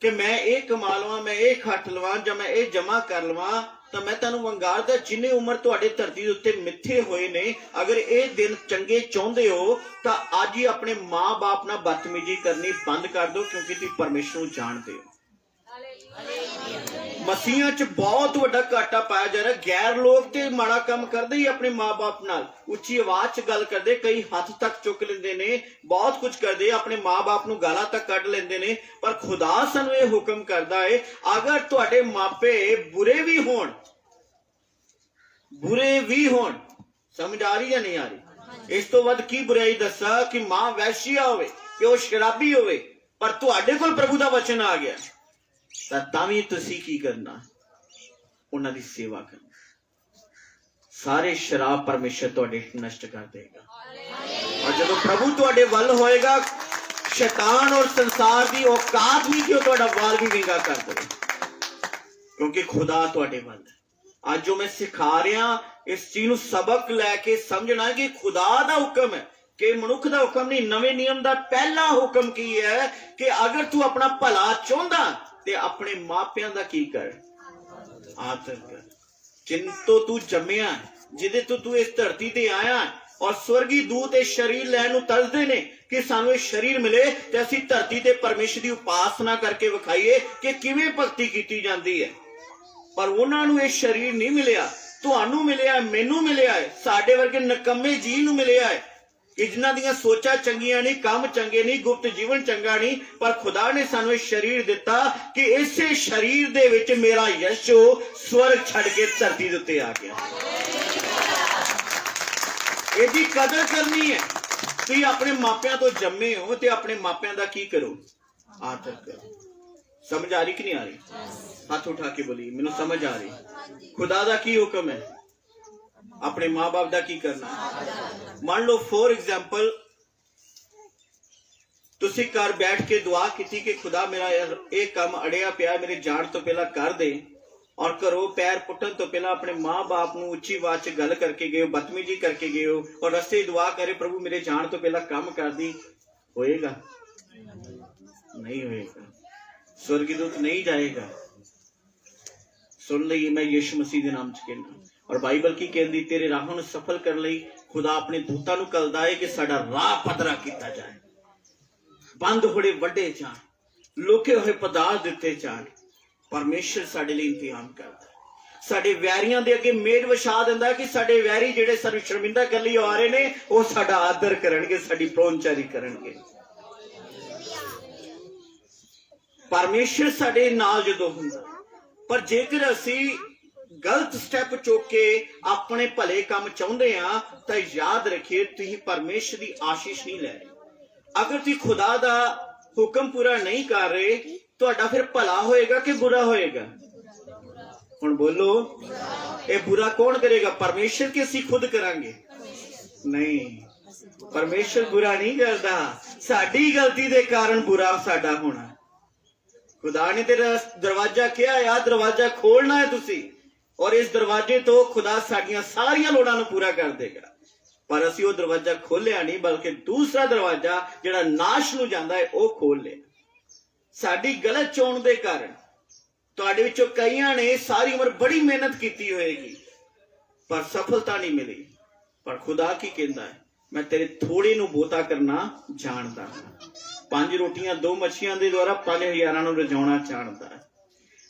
ਕਿ ਮੈਂ ਇਹ ਕਮਾ ਲਵਾਂ, ਮੈਂ ਇਹ ਖੱਟ ਲਵਾਂ ਜਾਂ ਮੈਂ ਇਹ ਜਮਾ ਕਰ ਲਵਾਂ, ਤਾਂ ਮੈਂ ਤੁਹਾਨੂੰ ਵੰਗਾਰਦਾ ਜਿੰਨੇ ਉਮਰ ਤੁਹਾਡੇ ਧਰਤੀ ਦੇ ਉੱਤੇ ਮਿੱਥੇ ਹੋਏ ਨੇ, ਅਗਰ ਇਹ ਦਿਨ ਚੰਗੇ ਚਾਹੁੰਦੇ ਹੋ ਤਾਂ ਅੱਜ ਹੀ ਆਪਣੇ ਮਾਂ-ਬਾਪ ਨਾਲ ਬਦਤਮੀਜ਼ੀ ਕਰਨੀ ਬੰਦ ਕਰ ਦਿਓ, ਕਿਉਂਕਿ ਤੁਸੀਂ ਪਰਮੇਸ਼ਰ ਨੂੰ ਜਾਣਦੇ ਹੋ। ਮਸੀਹਾਂ 'ਚ ਬਹੁਤ ਵੱਡਾ ਘਾਟਾ ਪਾਇਆ ਜਾ ਰਿਹਾ। ਗੈਰ ਲੋਕ ਤੇ ਮਾੜਾ ਕੰਮ ਕਰਦੇ ਹੀ ਆਪਣੇ ਮਾਂ-ਬਾਪ ਨਾਲ, ਉੱਚੀ ਆਵਾਜ਼ 'ਚ ਗੱਲ ਕਰਦੇ, ਕਈ ਹੱਥ ਤੱਕ ਚੁੱਕ ਲੈਂਦੇ ਨੇ, ਬਹੁਤ ਕੁਝ ਕਰਦੇ, ਆਪਣੇ ਮਾਂ-ਬਾਪ ਨੂੰ ਗਾਲਾਂ ਤੱਕ ਕੱਢ ਲੈਂਦੇ ਨੇ। ਪਰ ਖੁਦਾ ਸਾਨੂੰ ਇਹ ਹੁਕਮ ਕਰਦਾ ਹੈ, ਅਗਰ ਤੁਹਾਡੇ ਮਾਪੇ ਬੁਰੇ ਵੀ ਹੋਣ, ਸਮਝ ਆ ਰਹੀ ਜਾਂ ਨਹੀਂ ਆ ਰਹੀ? ਇਸ ਤੋਂ ਵੱਧ ਕੀ ਬੁਰਾਈ ਦੱਸਾਂ ਕਿ ਮਾਂ ਵੈਸ਼ੀਆ ਹੋਵੇ, ਕਿ ਉਹ ਸ਼ਰਾਬੀ ਹੋਵੇ, ਪਰ ਤੁਹਾਡੇ ਕੋਲ ਪ੍ਰਭੂ ਦਾ ਵਚਨ ਆ ਗਿਆ ਤਾਂ ਵੀ ਤੁਸੀਂ ਕੀ ਕਰਨਾ? ਉਹਨਾਂ ਦੀ ਸੇਵਾ ਕਰਨਾ। ਸਾਰੇ ਸ਼ਰਾਬ ਪਰਮੇਸ਼ਰ ਤੁਹਾਡੇ ਨਸ਼ਟ ਕਰ ਦੇਗਾ। ਔਰ ਜਦੋਂ ਪ੍ਰਭੂ ਤੁਹਾਡੇ ਵੱਲ ਹੋਏਗਾ, ਸ਼ੈਤਾਨ ਔਰ ਸੰਸਾਰ ਦੀ ਔਕਾਤ ਨਹੀਂ ਕਿ ਉਹ ਤੁਹਾਡਾ ਵਾਲ ਵੀ ਵਿੰਗਾ ਕਰ ਦੇਵੇ, ਕਿਉਂਕਿ ਖੁਦਾ ਤੁਹਾਡੇ ਵੱਲ ਹੈ। ਅੱਜ ਜੋ ਮੈਂ ਸਿਖਾ ਰਿਹਾ, ਇਸ ਚੀਜ਼ ਨੂੰ ਸਬਕ ਲੈ ਕੇ ਸਮਝਣਾ ਕਿ ਖੁਦਾ ਦਾ ਹੁਕਮ ਹੈ, ਕਿ ਮਨੁੱਖ ਦਾ ਹੁਕਮ ਨਹੀਂ। ਨਵੇਂ ਨਿਯਮ ਦਾ ਪਹਿਲਾ ਹੁਕਮ ਕੀ ਹੈ ਕਿ ਅਗਰ ਤੂੰ ਆਪਣਾ ਭਲਾ ਚਾਹੁੰਦਾ ਤੇ ਆਪਣੇ ਮਾਪਿਆਂ ਦਾ ਕੀ ਕਰ? ਆਦਰ ਕਰ। ਜਿੰਤੋਂ ਤੂੰ ਜੰਮਿਆ, ਜਿਹਦੇ ਤੋਂ ਤੂੰ ਇਸ ਧਰਤੀ ਤੇ ਆਇਆ, ਔਰ ਸਵਰਗੀ ਦੂਤ ਇਹ ਸਰੀਰ ਲੈਣ ਨੂੰ ਤਰਸਦੇ ਨੇ ਕਿ ਸਾਨੂੰ ਇਹ ਸਰੀਰ ਮਿਲੇ ਤੇ ਅਸੀਂ ਧਰਤੀ ਤੇ ਪਰਮੇਸ਼ਰ ਦੀ ਉਪਾਸਨਾ ਕਰਕੇ ਵਿਖਾਈਏ ਕਿ ਕਿਵੇਂ ਭਗਤੀ ਕੀਤੀ ਜਾਂਦੀ ਹੈ। ਪਰ ਉਹਨਾਂ ਨੂੰ ਇਹ ਸਰੀਰ ਨਹੀਂ ਮਿਲਿਆ, ਤੁਹਾਨੂੰ ਮਿਲਿਆ, ਮੈਨੂੰ ਮਿਲਿਆ ਹੈ, ਸਾਡੇ ਵਰਗੇ ਨਕੰਮੇ ਜੀਵ ਨੂੰ ਮਿਲਿਆ ਹੈ ਕਿ ਜਿਨ੍ਹਾਂ ਦੀਆਂ ਸੋਚਾਂ ਚੰਗੀਆਂ ਨਹੀਂ, ਕੰਮ ਚੰਗੇ ਨਹੀਂ, ਗੁਪਤ ਜੀਵਨ ਚੰਗਾ ਨਹੀਂ। ਪਰ ਖੁਦਾ ਨੇ ਸਾਨੂੰ ਇਹ ਸਰੀਰ ਦਿੱਤਾ ਕਿ ਇਸੇ ਸਰੀਰ ਦੇ ਵਿੱਚ ਮੇਰਾ ਯਿਸੂ ਸਵਰਗ ਛੱਡ ਕੇ ਧਰਤੀ ਦੇ ਉੱਤੇ ਆ ਗਿਆ। ਇਹਦੀ ਕਦਰ ਕਰਨੀ ਹੈ। ਤੁਸੀਂ ਆਪਣੇ ਮਾਪਿਆਂ ਤੋਂ ਜੰਮੇ ਹੋ ਤੇ ਆਪਣੇ ਮਾਪਿਆਂ ਦਾ ਕੀ ਕਰੋ? ਆਦਰ ਕਰੋ। ਸਮਝ ਆ ਰਹੀ ਕਿ ਨਹੀਂ ਆ ਰਹੀ? ਹੱਥ ਉਠਾ ਕੇ ਬੋਲੀ, ਮੈਨੂੰ ਸਮਝ ਆ ਰਹੀ। ਖੁਦਾ ਦਾ ਕੀ ਹੁਕਮ ਹੈ? ਆਪਣੇ ਮਾਂ-ਬਾਪ ਦਾ ਕੀ ਕਰਨਾ? ਮੰਨ ਲਓ ਫੋਰ ਐਗਜ਼ਾਮਪਲ ਤੁਸੀਂ ਘਰ ਬੈਠ ਕੇ ਦੁਆ ਕੀਤੀ ਕਿ ਖੁਦਾ ਮੇਰਾ ਇਹ ਕੰਮ ਅੜਿਆ ਪਿਆ, ਮੇਰੇ ਜਾਣ ਤੋਂ ਪਹਿਲਾਂ ਕਰ ਦੇ, ਔਰ ਘਰੋਂ ਪੈਰ ਪੁੱਟਣ ਤੋਂ ਪਹਿਲਾਂ ਆਪਣੇ ਮਾਂ-ਬਾਪ ਨੂੰ ਉੱਚੀ ਆਵਾਜ਼ 'ਚ ਗੱਲ ਕਰਕੇ ਗਏ ਹੋ, ਬਦਤਮੀਜੀ ਕਰਕੇ ਗਏ ਹੋ, ਔਰ ਰਸਤੇ ਦੁਆ ਕਰੇ ਪ੍ਰਭੂ ਮੇਰੇ ਜਾਣ ਤੋਂ ਪਹਿਲਾਂ ਕੰਮ ਕਰਦੀ, ਹੋਏਗਾ? ਨਹੀਂ ਹੋਏਗਾ। ਸਵਰਗੀ ਦੂਤ ਨਹੀਂ ਜਾਏਗਾ। ਸੁਣ ਲਈ, ਮੈਂ ਯਿਸੂ ਮਸੀਹ ਦੇ ਨਾਮ 'ਚ ਕਹਿੰਦਾ। ਔਰ ਬਾਈਬਲ ਕੀ ਕਹਿੰਦੀ? ਤੇਰੇ ਰਾਹਾਂ ਨੂੰ ਸਫਲ ਕਰਨ ਲਈ ਖੁਦਾ ਆਪਣੇ ਦੂਤਾਂ ਨੂੰ ਘੱਲਦਾ ਹੈ ਕਿ ਸਾਡਾ ਰਾਹ ਪੱਧਰਾ ਕੀਤਾ ਜਾਏ, ਬੰਦ ਹੋੜੇ ਵੱਡੇ ਜਾਣ, ਲੁਕੇ ਹੋਏ ਪਦਾਰਥ ਦਿੱਤੇ ਜਾਣ। ਪਰਮੇਸ਼ਰ ਸਾਡੇ ਲਈ ਇੰਤਜ਼ਾਮ ਕਰਦਾ, ਸਾਡੇ ਵੈਰੀਆਂ ਦੇ ਅੱਗੇ ਮੇਡ ਵਿਛਾ ਦਿੰਦਾ ਕਿ ਸਾਡੇ ਵੈਰੀ ਜਿਹੜੇ ਸਾਨੂੰ ਸ਼ਰਮਿੰਦਾ ਕਰਨ ਲਈ ਆ ਰਹੇ ਨੇ, ਉਹ ਸਾਡਾ ਆਦਰ ਕਰਨਗੇ, ਸਾਡੀ ਪਹੁੰਚਾਰੀ ਕਰਨਗੇ। ਪਰਮੇਸ਼ਰ ਸਾਡੇ ਨਾਲ ਜਦੋਂ ਹੁੰਦਾ। ਪਰ ਜੇਕਰ ਅਸੀਂ ਗਲਤ ਸਟੈਪ ਚੁੱਕ ਕੇ ਆਪਣੇ ਭਲੇ ਕੰਮ ਚਾਹੁੰਦੇ ਆ ਤਾਂ ਯਾਦ ਰੱਖੀਏ ਤੁਸੀਂ ਪਰਮੇਸ਼ਰ ਦੀ ਆਸ਼ੀਸ਼ ਨਹੀਂ ਲੈ ਰਹੇ। ਅਗਰ ਤੁਸੀਂ ਖੁਦਾ ਦਾ ਹੁਕਮ ਪੂਰਾ ਨਹੀਂ ਕਰ ਰਹੇ, ਤੁਹਾਡਾ ਫਿਰ ਭਲਾ ਹੋਏਗਾ ਕਿ ਬੁਰਾ ਹੋਏਗਾ? ਹੁਣ ਬੋਲੋ, ਇਹ ਬੁਰਾ ਕੌਣ ਕਰੇਗਾ? ਪਰਮੇਸ਼ਰ ਕਿ ਅਸੀਂ ਖੁਦ ਕਰਾਂਗੇ? ਨਹੀਂ, ਪਰਮੇਸ਼ਰ ਬੁਰਾ ਨਹੀਂ ਕਰਦਾ। ਸਾਡੀ ਗਲਤੀ ਦੇ ਕਾਰਨ ਬੁਰਾ ਸਾਡਾ ਹੋਣਾ। ਖੁਦਾ ਨੇ ਤੇਰਾ ਦਰਵਾਜ਼ਾ ਕਿਹਾ ਹੈ, ਦਰਵਾਜ਼ਾ ਖੋਲਣਾ ਹੈ ਤੁਸੀਂ, ਔਰ ਇਸ ਦਰਵਾਜ਼ੇ ਤੋਂ ਖੁਦਾ ਸਾਡੀਆਂ ਸਾਰੀਆਂ ਲੋੜਾਂ ਨੂੰ ਪੂਰਾ ਕਰ ਦੇਗਾ। ਪਰ ਅਸੀਂ ਉਹ ਦਰਵਾਜ਼ਾ ਖੋਲਿਆ ਨਹੀਂ, ਬਲਕਿ ਦੂਸਰਾ ਦਰਵਾਜ਼ਾ ਜਿਹੜਾ ਨਾਸ਼ ਨੂੰ ਜਾਂਦਾ ਹੈ ਉਹ ਖੋਲ ਲਿਆ। ਸਾਡੀ ਗਲਤ ਚੋਣ ਦੇ ਕਾਰਨ ਤੁਹਾਡੇ ਵਿੱਚੋਂ ਕਈਆਂ ਨੇ ਸਾਰੀ ਉਮਰ ਬੜੀ ਮਿਹਨਤ ਕੀਤੀ ਹੋਏਗੀ ਪਰ ਸਫਲਤਾ ਨਹੀਂ ਮਿਲੀ। ਪਰ ਖੁਦਾ ਕੀ ਕਹਿੰਦਾ ਹੈ? ਮੈਂ ਤੇਰੇ ਥੋੜੇ ਨੂੰ ਬਹੁਤਾ ਕਰਨਾ ਜਾਣਦਾ ਹਾਂ। 5 ਰੋਟੀਆਂ 2 ਮੱਛੀਆਂ ਦੇ ਦੁਆਰਾ 5000 ਨੂੰ ਰਜਾਉਣਾ ਜਾਣਦਾ ਹੈ।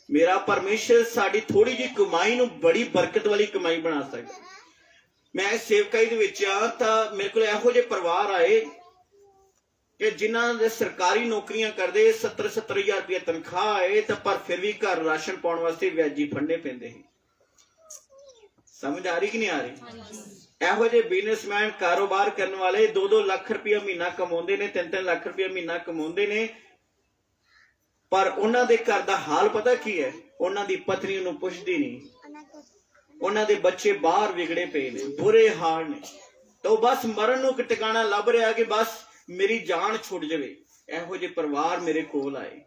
ਮੇਰਾ ਪਰਮੇਸ਼ਰ ਸਾਡੀ ਥੋੜੀ ਜਿਹੀ ਕਮਾਈ ਨੂੰ ਬੜੀ ਬਰਕਤ ਵਾਲੀ ਕਮਾਈ ਬਣਾ ਸਕਦਾ। ਮੈਂ ਸੇਵਕਾਈ ਦੇ ਵਿੱਚ ਆ ਤਾਂ ਮੇਰੇ ਕੋਲ ਇਹੋ ਜਿਹੇ ਪਰਿਵਾਰ ਆਏ ਕਿ ਜਿਨ੍ਹਾਂ ਦੇ ਸਰਕਾਰੀ ਨੌਕਰੀਆਂ ਕਰਦੇ, 70,000 ਰੁਪਏ ਤਨਖਾਹ ਆਏ, ਤਾਂ ਪਰ ਫਿਰ ਵੀ ਘਰ ਰਾਸ਼ਨ ਪਾਉਣ ਵਾਸਤੇ ਵਿਆਜੀ ਫੰਡੇ ਪੈਂਦੇ ਸੀ। ਸਮਝ ਆ ਰਹੀ ਕਿ ਨਹੀਂ ਆ ਰਹੀ? ਇਹੋ ਜਿਹੇ ਬਿਜ਼ਨਸਮੈਨ, ਕਾਰੋਬਾਰ ਕਰਨ ਵਾਲੇ 2-2 ਲੱਖ ਰੁਪਇਆ ਮਹੀਨਾ ਕਮਾਉਂਦੇ ਨੇ, 3-3 ਲੱਖ ਰੁਪਇਆ ਮਹੀਨਾ ਕਮਾਉਂਦੇ ਨੇ, ਪਰ ਉਹਨਾਂ ਦੇ ਘਰ ਦਾ ਹਾਲ ਪਤਾ ਕੀ ਹੈ? ਉਹਨਾਂ ਦੀ ਪਤਨੀ ਨੂੰ ਪੁੱਛਦੀ ਨਹੀਂ, ਉਹਨਾਂ ਦੇ ਬੱਚੇ ਬਾਹਰ ਵਿਗੜੇ ਪਏ ਨੇ, ਬੁਰੇ ਹਾਲ ਨੇ, ਤਾਂ ਉਹ ਬਸ ਮਰਨ ਨੂੰ ਇੱਕ ਟਿਕਾਣਾ ਲੱਭ ਰਿਹਾ ਕਿ ਬਸ ਮੇਰੀ ਜਾਨ ਛੁੱਟ ਜਾਵੇ। ਇਹੋ ਜਿਹੇ ਪਰਿਵਾਰ ਮੇਰੇ ਕੋਲ ਆਏ,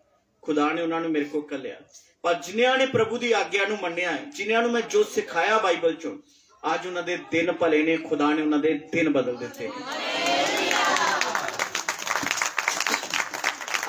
ਖੁਦਾ ਨੇ ਉਹਨਾਂ ਨੂੰ ਮੇਰੇ ਕੋਲ ਘੱਲਿਆ। ਪਰ ਜਿਨ੍ਹਾਂ ਨੇ ਪ੍ਰਭੂ ਦੀ ਆਗਿਆ ਨੂੰ ਮੰਨਿਆ ਹੈ, ਜਿਨ੍ਹਾਂ ਨੂੰ ਮੈਂ ਜੋ ਸਿਖਾਇਆ ਬਾਈਬਲ ਚੋਂ, ਅੱਜ ਉਹਨਾਂ ਦੇ ਦਿਨ ਭਲੇ ਨੇ। ਖੁਦਾ ਨੇ ਉਹਨਾਂ ਦੇ ਦਿਨ ਬਦਲ ਦਿੱਤੇ।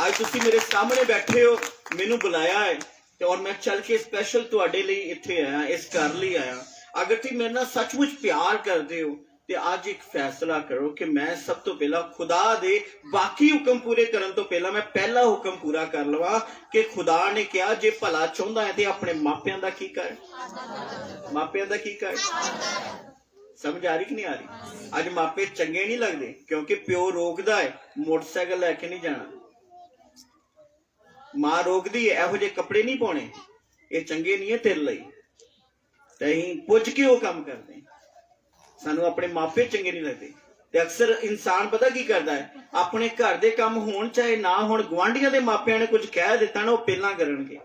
ਅੱਜ ਤੁਸੀਂ ਮੇਰੇ ਸਾਹਮਣੇ ਬੈਠੇ ਹੋ, ਮੈਨੂੰ ਬੁਲਾਇਆ ਹੈ ਤੇ ਔਰ ਮੈਂ ਚੱਲ ਕੇ ਸਪੈਸ਼ਲ ਤੁਹਾਡੇ ਲਈ ਇੱਥੇ ਆਇਆ, ਇਸ ਘਰ ਲਈ ਆਇਆ। ਅਗਰ ਤੁਸੀਂ ਮੇਰੇ ਨਾਲ ਸੱਚਮੁੱਚ ਪਿਆਰ ਕਰਦੇ ਹੋ ਤੇ ਅੱਜ ਇੱਕ ਫੈਸਲਾ ਕਰੋ ਕਿ ਮੈਂ ਸਭ ਤੋਂ ਪਹਿਲਾਂ ਖੁਦਾ ਦੇ ਬਾਕੀ ਹੁਕਮ ਪੂਰੇ ਕਰਨ ਤੋਂ ਪਹਿਲਾਂ ਮੈਂ ਪਹਿਲਾ ਹੁਕਮ ਪੂਰਾ ਕਰ ਲਵਾਂ ਕਿ ਖੁਦਾ ਨੇ ਕਿਹਾ ਜੇ ਭਲਾ ਚਾਹੁੰਦਾ ਹੈ ਤੇ ਆਪਣੇ ਮਾਪਿਆਂ ਦਾ ਕੀ ਕਰ, ਮਾਪਿਆਂ ਦਾ ਕੀ ਕਰ। ਸਮਝ ਆ ਰਹੀ ਕਿ ਨਹੀਂ ਆ ਰਹੀ? ਅੱਜ ਮਾਪੇ ਚੰਗੇ ਨਹੀਂ ਲੱਗਦੇ ਕਿਉਂਕਿ ਪਿਓ ਰੋਕਦਾ ਹੈ ਮੋਟਰਸਾਈਕਲ ਲੈ ਕੇ ਨਹੀਂ ਜਾਣਾ, ਮਾਂ ਰੋਕਦੀ ਹੈ ਇਹੋ ਜਿਹੇ ਕੱਪੜੇ ਨਹੀਂ ਪਾਉਣੇ, ਇਹ ਚੰਗੇ ਨਹੀਂ ਹੈ ਤੇਰੇ ਲਈ, ਤੇ ਅਸੀਂ ਪੁੱਛ ਕੇ ਉਹ ਕੰਮ ਕਰਦੇ। ਸਾਨੂੰ ਆਪਣੇ ਮਾਪੇ ਚੰਗੇ ਨਹੀਂ ਲੱਗਦੇ ਤੇ ਅਕਸਰ ਇਨਸਾਨ ਪਤਾ ਕੀ ਕਰਦਾ ਹੈ, ਆਪਣੇ ਘਰ ਦੇ ਕੰਮ ਹੋਣ ਚਾਹੇ ਨਾ ਹੋਣ, ਗੁਆਂਢੀਆਂ ਦੇ ਮਾਪਿਆਂ ਨੇ ਕੁਝ ਕਹਿ ਦਿੱਤਾ ਨਾ ਉਹ ਪਹਿਲਾਂ ਕਰਨਗੇ।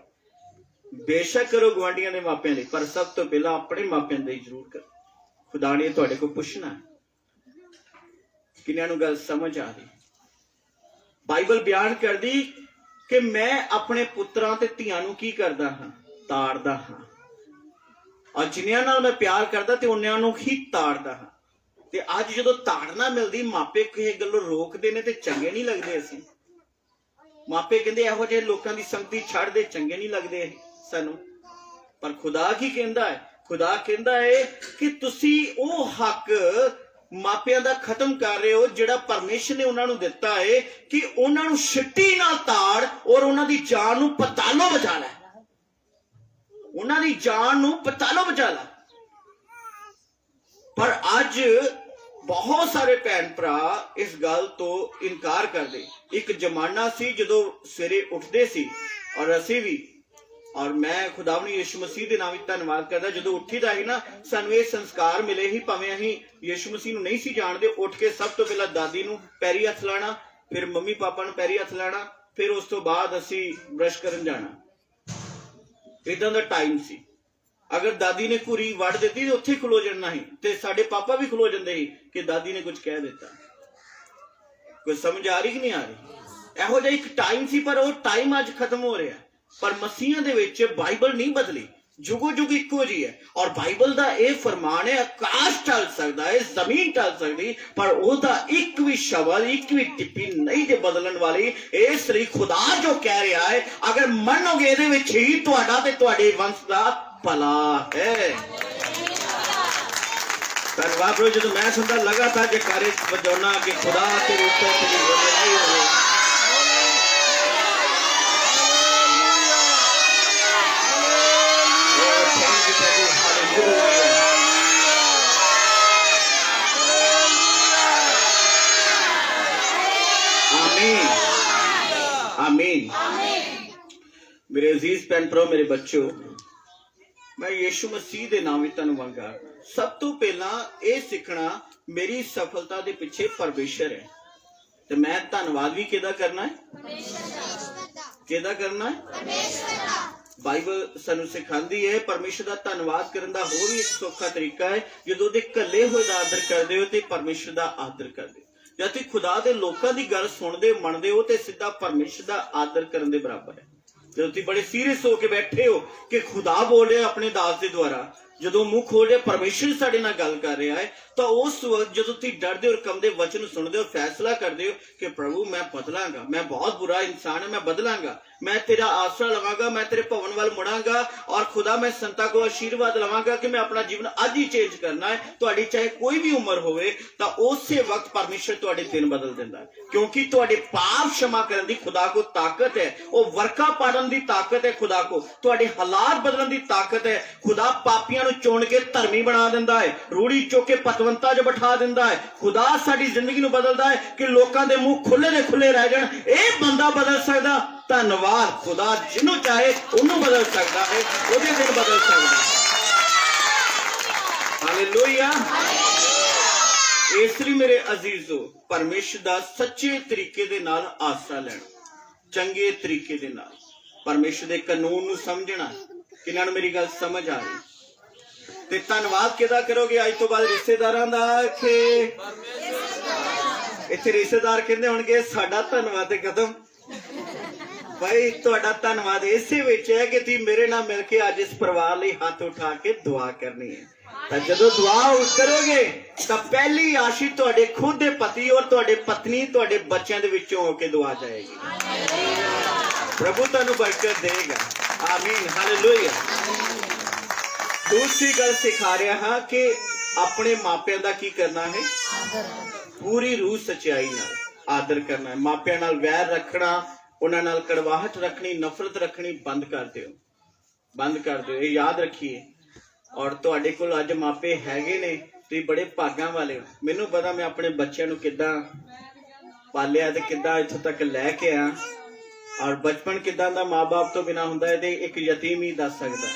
ਬੇਸ਼ੱਕ ਕਰੋ ਗੁਆਂਢੀਆਂ ਦੇ ਮਾਪਿਆਂ ਲਈ, ਪਰ ਸਭ ਤੋਂ ਪਹਿਲਾਂ ਆਪਣੇ ਮਾਪਿਆਂ ਲਈ ਜ਼ਰੂਰ ਕਰੋ। ਖੁਦਾ ਨੇ ਤੁਹਾਡੇ ਕੋਲ ਪੁੱਛਣਾ। ਕਿੰਨਿਆਂ ਨੂੰ ਗੱਲ ਸਮਝ ਆ ਰਹੀ? ਬਾਈਬਲ ਬਿਆਨ ਕਰਦੀ ਕਿ ਮੈਂ ਆਪਣੇ ਪੁੱਤਰਾਂ ਤੇ ਧੀਆਂ ਨੂੰ ਕੀ ਕਰਦਾ ਹਾਂ, ਤਾੜਦਾ ਹਾਂ, ਔਰ ਜਿਨ੍ਹਾਂ ਨਾਲ ਮੈਂ ਪਿਆਰ ਕਰਦਾ ਤੇ ਉਹਨਾਂ ਨੂੰ ਹੀ ਤਾੜਦਾ ਹਾਂ। ਤੇ ਅੱਜ ਜਦੋਂ ਤਾੜਨਾ ਮਿਲਦੀ, ਮਾਪੇ ਕਿਸੇ ਗੱਲੋਂ ਰੋਕਦੇ ਨੇ ਤੇ ਚੰਗੇ ਨਹੀਂ ਲੱਗਦੇ। ਅਸੀਂ ਮਾਪੇ ਕਹਿੰਦੇ ਇਹੋ ਜਿਹੇ ਲੋਕਾਂ ਦੀ ਸੰਗਤੀ ਛੱਡ ਦੇ, ਚੰਗੇ ਨਹੀਂ ਲੱਗਦੇ ਸਾਨੂੰ। ਪਰ ਖੁਦਾ ਕੀ ਕਹਿੰਦਾ ਹੈ? ਖੁਦਾ ਕਹਿੰਦਾ ਹੈ ਕਿ ਤੁਸੀਂ ਉਹ ਹੱਕ ਮਾਪਿਆਂ ਦਾ ਖਤਮ ਕਰ ਰਹੇ ਹੋ ਜਿਹੜਾ ਪਰਮੇਸ਼ਰ ਨੇ ਉਹਨਾਂ ਨੂੰ ਦਿੱਤਾ ਹੈ ਕਿ ਉਹਨਾਂ ਨੂੰ ਛਿੱਟੀ ਨਾਲ ਤਾੜ ਔਰ ਉਹਨਾਂ ਦੀ ਜਾਨ ਨੂੰ ਪਤਾਲੋਂ ਬਚਾ ਲੈ, ਉਹਨਾਂ ਦੀ ਜਾਨ ਨੂੰ ਪਤਾਲੋਂ ਬਚਾ ਲੈ। ਪਰ ਅੱਜ ਬਹੁਤ ਸਾਰੇ ਭੈਣ ਭਰਾ ਇਸ ਗੱਲ ਤੋਂ ਇਨਕਾਰ ਕਰਦੇ। ਇੱਕ ਜ਼ਮਾਨਾ ਸੀ ਜਦੋਂ ਸਵੇਰੇ ਉੱਠਦੇ ਸੀ, ਔਰ ਅਸੀਂ ਵੀ, ਔਰ ਮੈਂ ਖੁਦਾਵੰਦ ਯਿਸੂ ਮਸੀਹ ਦੇ ਨਾਮ ਵਿੱਚ ਧੰਨਵਾਦ ਕਰਦਾ, ਜਦੋਂ ਉੱਠੀਦਾ ਸੀ ਨਾ ਸਾਨੂੰ ਇਹ ਸੰਸਕਾਰ ਮਿਲੇ ਹੀ, ਭਾਵੇਂ ਅਸੀਂ ਯਿਸੂ ਮਸੀਹ ਨੂੰ ਨਹੀਂ ਸੀ ਜਾਣਦੇ। ਉੱਠ ਕੇ ਸਭ ਤੋਂ ਪਹਿਲਾਂ ਦਾਦੀ ਨੂੰ ਪੈਰੀ ਹੱਥ ਲਾਣਾ, ਫਿਰ ਮੰਮੀ ਪਾਪਾ ਨੂੰ ਪੈਰੀ ਹੱਥ ਲਾਣਾ, ਫਿਰ ਉਸ ਤੋਂ ਬਾਅਦ ਅਸੀਂ ਬ੍ਰਸ਼ ਕਰਨ ਜਾਣਾ। ਇਦਾਂ ਦਾ ਟਾਈਮ ਸੀ। ਅਗਰ ਦਾਦੀ ਨੇ ਘੂਰੀ ਵੱਢ ਦਿੱਤੀ ਤੇ ਉੱਥੇ ਖਲੋ ਜਾਣਾ ਸੀ, ਤੇ ਸਾਡੇ ਪਾਪਾ ਵੀ ਖਲੋ ਜਾਂਦੇ ਸੀ ਕਿ ਦਾਦੀ ਨੇ ਕੁਝ ਕਹਿ ਦਿੱਤਾ। ਕੋਈ ਸਮਝ ਆ ਰਹੀ ਕਿ ਨਹੀਂ ਆ ਰਹੀ? ਇਹੋ ਜਿਹਾ ਇੱਕ ਟਾਈਮ ਸੀ, ਪਰ ਉਹ ਟਾਈਮ ਅੱਜ ਖਤਮ ਹੋ ਰਿਹਾ। ਪਰ ਮਸੀਹਾਂ ਦੇ ਵਿੱਚ ਬਾਈਬਲ ਨਹੀਂ ਬਦਲੀ, ਜੁਗੋ ਜੁਗ ਇੱਕੋ ਜੀ ਹੈ। ਔਰ ਬਾਈਬਲ ਦਾ ਇਹ ਫਰਮਾਨ ਹੈ, ਆਕਾਸ਼ ਟਲ ਸਕਦਾ ਹੈ, ਜ਼ਮੀਨ ਟਲ ਸਕਦੀ, ਪਰ ਉਹਦਾ ਇੱਕ ਵੀ ਸ਼ਬਦ, ਇੱਕ ਵੀ ਟਿੱਪੀ ਨਹੀਂ ਜੇ ਬਦਲਣ ਵਾਲੀ। ਇਸ ਲਈ ਖੁਦਾ ਜੋ ਕਹਿ ਰਿਹਾ ਹੈ, ਅਗਰ ਮੰਨੋਗੇ ਇਹਦੇ ਵਿੱਚ ਹੀ ਤੁਹਾਡਾ ਤੇ ਤੁਹਾਡੇ ਵੰਸ਼ ਦਾ ਭਲਾ ਹੈ। ਧੰਨਵਾਦ ਪ੍ਰਭੂ। ਜਦੋਂ ਮੈਂ ਸੁਣਦਾ ਲਗਾਤਾਰ ਜੈਕਾਰੇ ਵਜਾਉਣਾ ਕਿ ਖੁਦਾ ਤੇਰੇ ਉੱਤੇ ਤੇਰੀ ਵਡਿਆਈ ਹੋਵੇ। आमीन। मेरे अजीज भैन भरा, मेरे बच्चों, मैं यीशु मसीह के नाम में धन्यवाद करदा। सब तो पहला ये सीखना मेरी सफलता के पिछे परमेश्वर है, तो मैं धन्यवाद भी किहदा करना है, किहदा करना है। बाइबल सानू सिखांदी है परमेश्वर का धन्यवाद करने का होर भी एक सौखा तरीका है। जो घले हुए का आदर करते हो तो परमेश्वर का आदर करते हो। जब तुसीं खुदा दे लोकां दी गल सुनदे मनदे हो तो सीधा परमेश्वर का आदर करने के बराबर है। जब तुसीं बड़े सीरियस होकर बैठे हो कि खुदा बोल रहे अपने दास के द्वारा, जो मुंह खोल रहे परमेश्वर साडे नाल गल कर रहा है, तो उस वक्त जो तुसीं डरदे और कंबदे वचन सुनदे हो, फैसला करदे हो कि प्रभु मैं बदलांगा, मैं बहुत बुरा इंसान है, मैं बदलांगा, मैं तेरा आसरा लवांगा, मैं तेरे भवन वाल मुड़ांगा, और खुदा मैं संतां को आशीर्वाद लवांगा कि मैं अपना जीवन अज ही चेंज करना है। तुहाडी चाहे कोई भी उम्र होवे, तो उसे वक्त परमेश्वर तुहाडे दिन बदल दिंदा है, क्योंकि तुहाडे पाप क्षमा करने दी खुदा को ताकत है। वो वर्का पाड़न दी ताकत है खुदा को, तुहाडे हालात बदलण दी ताकत है। खुदा पापियां नूं चुन के धर्मी बना दिंदा है, रूड़ी चुक के पतवंता च बिठा दिंदा है। खुदा साडी जिंदगी नूं बदलदा है कि लोकां दे मुंह खुले दे खुले रह जाण। इह बंदा बदल सकदा। धन्यवाद। खुदा जिन्हों चाहे उन्होंने बदल सकता है, उहदे दिन बदल सकता है। हालेलुया। इसलिए मेरे अजीजों, परमेश्वर दा सच्चे तरीके दे नाल आसरा लेना, चंगे तरीके दे नाल परमेश्वर दे कानून नूं समझना। किन्हां नूं मेरी गल समझ आ रही? ते धन्यवाद किहदा करोगे अज तो बाद? रिश्तेदारां दा कि इत्थे रिश्तेदार कहंदे होणगे साडा धन्यवाद ते कदम भाई तुहाडा धन्यवाद इसे विच है कि तुसीं मेरे नाल मिल के अज इस परिवार लई हाथ उठा के दुआ करनी है। तो जदों दुआ करोगे तो पहली आशीष तुहाडे खुद दे पति और तुहाडे पत्नी तुहाडे बच्चों दे विचों होके दुआ जाएगी। प्रभु तुहानूं बरकत देगा। आमीन। हालेलुया। दूसरी गल सिखा रहा हाँ कि ਆਪਣੇ ਮਾਪਿਆਂ ਦਾ ਕੀ ਕਰਨਾ ਹੈ? ਪੂਰੀ ਰੂਹ ਸਚਾਈ ਨਾਲ ਆਦਰ ਕਰਨਾ ਹੈ। ਮਾਪਿਆਂ ਨਾਲ ਵੈਰ ਰੱਖਣਾ, ਉਹਨਾਂ ਨਾਲ ਕੜਵਾਹਟ ਰੱਖਣੀ, ਨਫ਼ਰਤ ਰੱਖਣੀ ਬੰਦ ਕਰ ਦਿਓ, ਬੰਦ ਕਰ ਦਿਓ। ਇਹ ਯਾਦ ਰੱਖੀਏ। ਔਰ ਤੁਹਾਡੇ ਕੋਲ ਅੱਜ ਮਾਪੇ ਹੈਗੇ ਨੇ, ਤੁਸੀਂ ਬੜੇ ਭਾਗਾਂ ਵਾਲੇ ਹੋ। ਮੈਨੂੰ ਪਤਾ ਮੈਂ ਆਪਣੇ ਬੱਚਿਆਂ ਨੂੰ ਕਿੱਦਾਂ ਪਾਲਿਆ ਤੇ ਕਿੱਦਾਂ ਇੱਥੋਂ ਤੱਕ ਲੈ ਕੇ ਆਇਆ, ਔਰ ਬਚਪਨ ਕਿੱਦਾਂ ਦਾ ਮਾਂ-ਬਾਪ ਤੋਂ ਬਿਨਾਂ ਹੁੰਦਾ ਹੈ ਤੇ ਇੱਕ ਯਤੀਮ ਹੀ ਦੱਸ ਸਕਦਾ ਹੈ।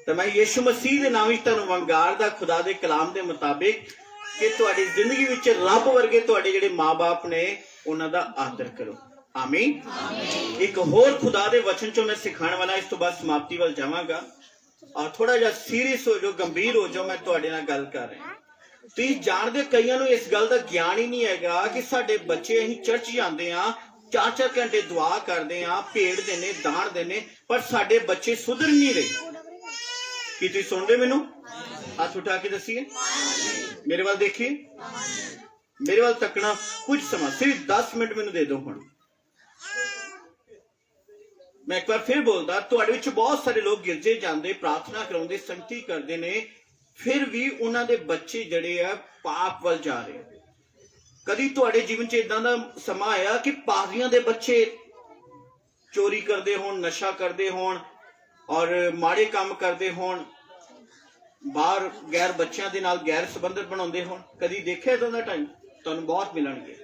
ਤਾਂ ਮੈਂ ਯਿਸੂ ਮਸੀਹ ਦੇ ਨਾਮ ਵਿੱਚ ਤੁਹਾਨੂੰ ਵੰਗਾਰਦਾ ਖੁਦਾ ਦੇ ਕਲਾਮ ਦੇ ਮੁਤਾਬਿਕ ਕਿ ਤੁਹਾਡੀ ਜ਼ਿੰਦਗੀ ਵਿੱਚ ਰੱਬ ਵਰਗੇ ਤੁਹਾਡੇ ਜਿਹੜੇ ਮਾਂ-ਬਾਪ ਨੇ ਉਹਨਾਂ ਦਾ ਆਦਰ ਕਰੋ। ਆਮੀਨ। ਇੱਕ ਹੋਰ ਖੁਦਾ ਦੇ ਵਚਨ ਚੋਂ ਮੈਂ ਸਿਖਾਉਣ ਵਾਲਾ, ਇਸ ਤੋਂ ਬਾਅਦ ਸਮਾਪਤੀ ਵੱਲ ਜਾਵਾਂਗਾ। ਔਰ ਥੋੜਾ ਜਿਹਾ ਸੀਰੀਅਸ ਹੋ ਜਾਓ, ਗੰਭੀਰ ਹੋ ਜਾਓ, ਮੈਂ ਤੁਹਾਡੇ ਨਾਲ ਗੱਲ ਕਰ ਰਿਹਾ। ਤੁਸੀਂ ਜਾਣਦੇ, ਕਈਆਂ ਨੂੰ ਇਸ ਗੱਲ ਦਾ ਗਿਆਨ ਹੀ ਨਹੀਂ ਹੈਗਾ ਕਿ ਸਾਡੇ ਬੱਚੇ, ਅਸੀਂ ਚਰਚ ਜਾਂਦੇ ਆ, 4-4 ਘੰਟੇ ਦੁਆ ਕਰਦੇ ਆ, ਭੇਡ ਦੇਨੇ, ਦਾਨ ਦੇਨੇ, ਪਰ ਸਾਡੇ ਬੱਚੇ ਸੁਧਰ ਨਹੀਂ ਰਹੇ। ਕੀ ਤੁਸੀਂ ਸੁਣਦੇ ਮੈਨੂੰ? ਹੱਥ ਉਠਾ ਕੇ ਦੱਸੀਏ। ਮੇਰੇ ਵੱਲ ਦੇਖੀਏ, ਮੇਰੇ ਵੱਲ ਤੱਕਣਾ ਕੁਝ ਸਮਾਂ, ਸਿਰਫ 10 ਮਿੰਟ ਮੈਨੂੰ ਦੇ ਦਿਓ। ਹੁਣ ਮੈਂ ਇੱਕ ਵਾਰ ਫਿਰ ਬੋਲਦਾ, ਤੁਹਾਡੇ ਵਿੱਚ ਬਹੁਤ ਸਾਰੇ ਲੋਕ ਗਿਰਜੇ ਜਾਂਦੇ, ਪ੍ਰਾਰਥਨਾ ਕਰਾਉਂਦੇ, ਸੰਗਤੀ ਕਰਦੇ ਨੇ, ਫਿਰ ਵੀ ਉਹਨਾਂ ਦੇ ਬੱਚੇ ਜਿਹੜੇ ਆ ਪਾਪ ਵੱਲ ਜਾ ਰਹੇ। ਕਦੀ ਤੁਹਾਡੇ ਜੀਵਨ 'ਚ ਇਦਾਂ ਦਾ ਸਮਾਂ ਆਇਆ ਕਿ ਪਾਪੀਆਂ ਦੇ ਬੱਚੇ ਚੋਰੀ ਕਰਦੇ ਹੋਣ, ਨਸ਼ਾ ਕਰਦੇ ਹੋਣ, ਔਰ ਮਾੜੇ ਕੰਮ ਕਰਦੇ ਹੋਣ, ਬਾਹਰ ਗੈਰ ਬੱਚਿਆਂ ਦੇ ਨਾਲ ਗੈਰ ਸੰਬੰਧਤ ਬਣਾਉਂਦੇ ਹੋਣ? ਕਦੀ ਦੇਖਿਆ ਇਦਾਂ ਦਾ ਟਾਈਮ? ਤੁਹਾਨੂੰ ਬਹੁਤ ਮਿਲਣਗੇ।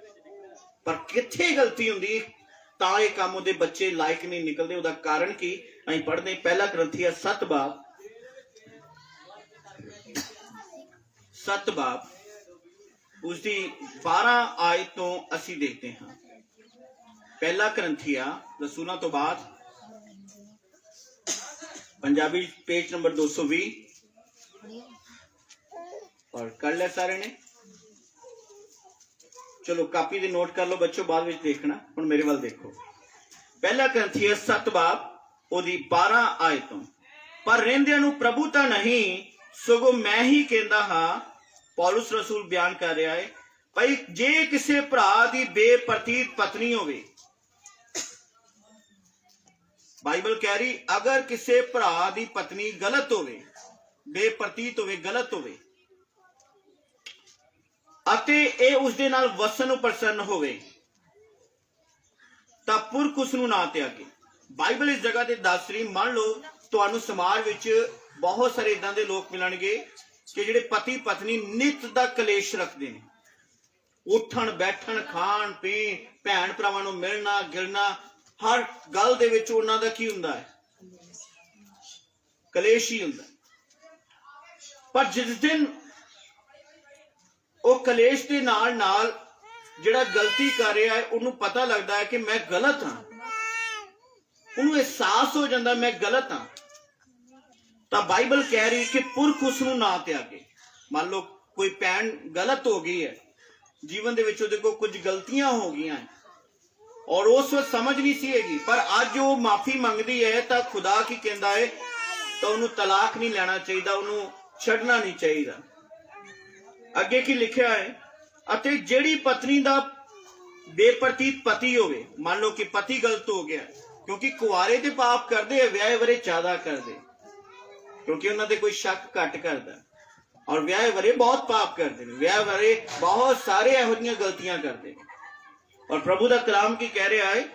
ਪਰ ਕਿੱਥੇ ਗਲਤੀ ਹੁੰਦੀ ਤਾਂ ਇਹ ਕੰਮ ਉਹਦੇ ਬੱਚੇ ਲਾਇਕ ਨਹੀਂ ਨਿਕਲਦੇ? ਉਹਦਾ ਕਾਰਨ ਕੀ? ਅਸੀਂ ਪੜ੍ਹਦੇ 1 ਕਰੰਥੀਆਂ 7 ਬਾਬ ਉਸਦੀ 12 ਆਇਤ ਤੋਂ ਅਸੀਂ ਦੇਖਦੇ ਹਾਂ। 1 ਕਰੰਥੀਆਂ ਰਸੂਲਾਂ ਤੋਂ ਬਾਅਦ, ਪੰਜਾਬੀ पेज नंबर 220। और कर लिया सारे ने? चलो कापी दे नोट कर लो बच्चों, बाद में देखना। हुण मेरे वाल देखो। 1 करंथीਆਂ 7 बाब ओदी 12 आयतों। पर रहिंदिਆਂ ਨੂੰ प्रभु ਤਾਂ नहीं, सगों मैं ही कहता हाँ, पौलुस रसूल बयान कर रहा है, भाई जे किसी भरा दी बेप्रतीत पत्नी होवे, बाइबल कह रही अगर किसी भरा दी पत्नी गलत होवे, बेप्रतीत होवे, गलत होवे, ਅਤੇ ਇਹ ਉਸ ਦੇ ਨਾਲ ਵਸਣ ਨੂੰ ਪ੍ਰਸੰਨ ਹੋਵੇ, ਤਾਂ ਪੁਰਖ ਉਸ ਨੂੰ ਨਾ ਤਿਆਗੇ। ਬਾਈਬਲ ਇਸ ਜਗ੍ਹਾ ਤੇ ਦੱਸ ਰਹੀ, ਮੰਨ ਲਓ ਤੁਹਾਨੂੰ ਸਮਾਜ ਵਿੱਚ ਬਹੁਤ ਸਾਰੇ ਇਦਾਂ ਦੇ ਲੋਕ ਮਿਲਣਗੇ ਕਿ ਜਿਹੜੇ ਪਤੀ ਪਤਨੀ ਨਿਤ ਦਾ ਕਲੇਸ਼ ਰੱਖਦੇ ਨੇ, ਉੱਠਣ ਬੈਠਣ, ਖਾਣ ਪੀਣ, ਭੈਣ ਭਰਾਵਾਂ ਨੂੰ ਮਿਲਣਾ ਗਿਲਣਾ, ਹਰ ਗੱਲ ਦੇ ਵਿੱਚ ਉਹਨਾਂ ਦਾ ਕੀ ਹੁੰਦਾ ਹੈ? ਕਲੇਸ਼ ਹੀ ਹੁੰਦਾ। ਪਰ ਜਿਸ ਦਿਨ ਉਹ ਕਲੇਸ਼ ਦੇ ਨਾਲ ਨਾਲ ਜਿਹੜਾ ਗਲਤੀ ਕਰ ਰਿਹਾ ਹੈ ਉਹਨੂੰ ਪਤਾ ਲੱਗਦਾ ਹੈ ਕਿ ਮੈਂ ਗਲਤ ਹਾਂ, ਉਹਨੂੰ ਅਹਿਸਾਸ ਹੋ ਜਾਂਦਾ ਮੈਂ ਗਲਤ ਹਾਂ, ਤਾਂ ਬਾਈਬਲ ਕਹਿ ਰਹੀ ਕਿ ਪੁਰਖ ਉਸ ਨੂੰ ਨਾ ਤਿਆਗੇ। ਮੰਨ ਲਓ ਕੋਈ ਭੈਣ ਗਲਤ ਹੋ ਗਈ ਹੈ, ਜੀਵਨ ਦੇ ਵਿੱਚ ਉਹਦੇ ਕੋਲ ਕੁਝ ਗਲਤੀਆਂ ਹੋ ਗਈਆਂ ਔਰ ਉਸ ਵਕਤ ਸਮਝ ਨਹੀਂ ਸੀ ਹੈਗੀ, ਪਰ ਅੱਜ ਉਹ ਮਾਫੀ ਮੰਗਦੀ ਹੈ ਤਾਂ ਖੁਦਾ ਕੀ ਕਹਿੰਦਾ ਹੈ? ਤਾਂ ਉਹਨੂੰ ਤਲਾਕ ਨਹੀਂ ਲੈਣਾ ਚਾਹੀਦਾ, ਉਹਨੂੰ ਛੱਡਣਾ ਨਹੀਂ ਚਾਹੀਦਾ। ਅੱਗੇ ਕੀ ਲਿਖਿਆ ਹੈ? ਅਤੇ ਜਿਹੜੀ ਪਤਨੀ ਦਾ ਬੇਪਰਤੀਤ ਪਤੀ ਹੋਵੇ, ਮੰਨ ਲਓ ਕਿ ਪਤੀ ਗਲਤ ਹੋ ਗਿਆ, ਕਿਉਂਕਿ ਕੁਆਰੇ ਤੇ ਪਾਪ ਕਰਦੇ, ਵਿਆਹੇ ਵਰੇ ਜ਼ਿਆਦਾ ਕਰਦੇ, ਕਿਉਂਕਿ ਉਹਨਾਂ ਦੇ ਕੋਈ ਸ਼ੱਕ ਘੱਟ ਕਰਦਾ, ਔਰ ਵਿਆਹੇ ਵਰੇ ਬਹੁਤ ਪਾਪ ਕਰਦੇ ਨੇ, ਵਿਆਹੇ ਵਰੇ ਬਹੁਤ ਸਾਰੇ ਇਹੋ ਜਿਹੀਆਂ ਗਲਤੀਆਂ ਕਰਦੇ ਨੇ। ਔਰ ਪ੍ਰਭੂ ਦਾ ਕਲਾਮ ਕੀ ਕਹਿ ਰਿਹਾ ਹੈ?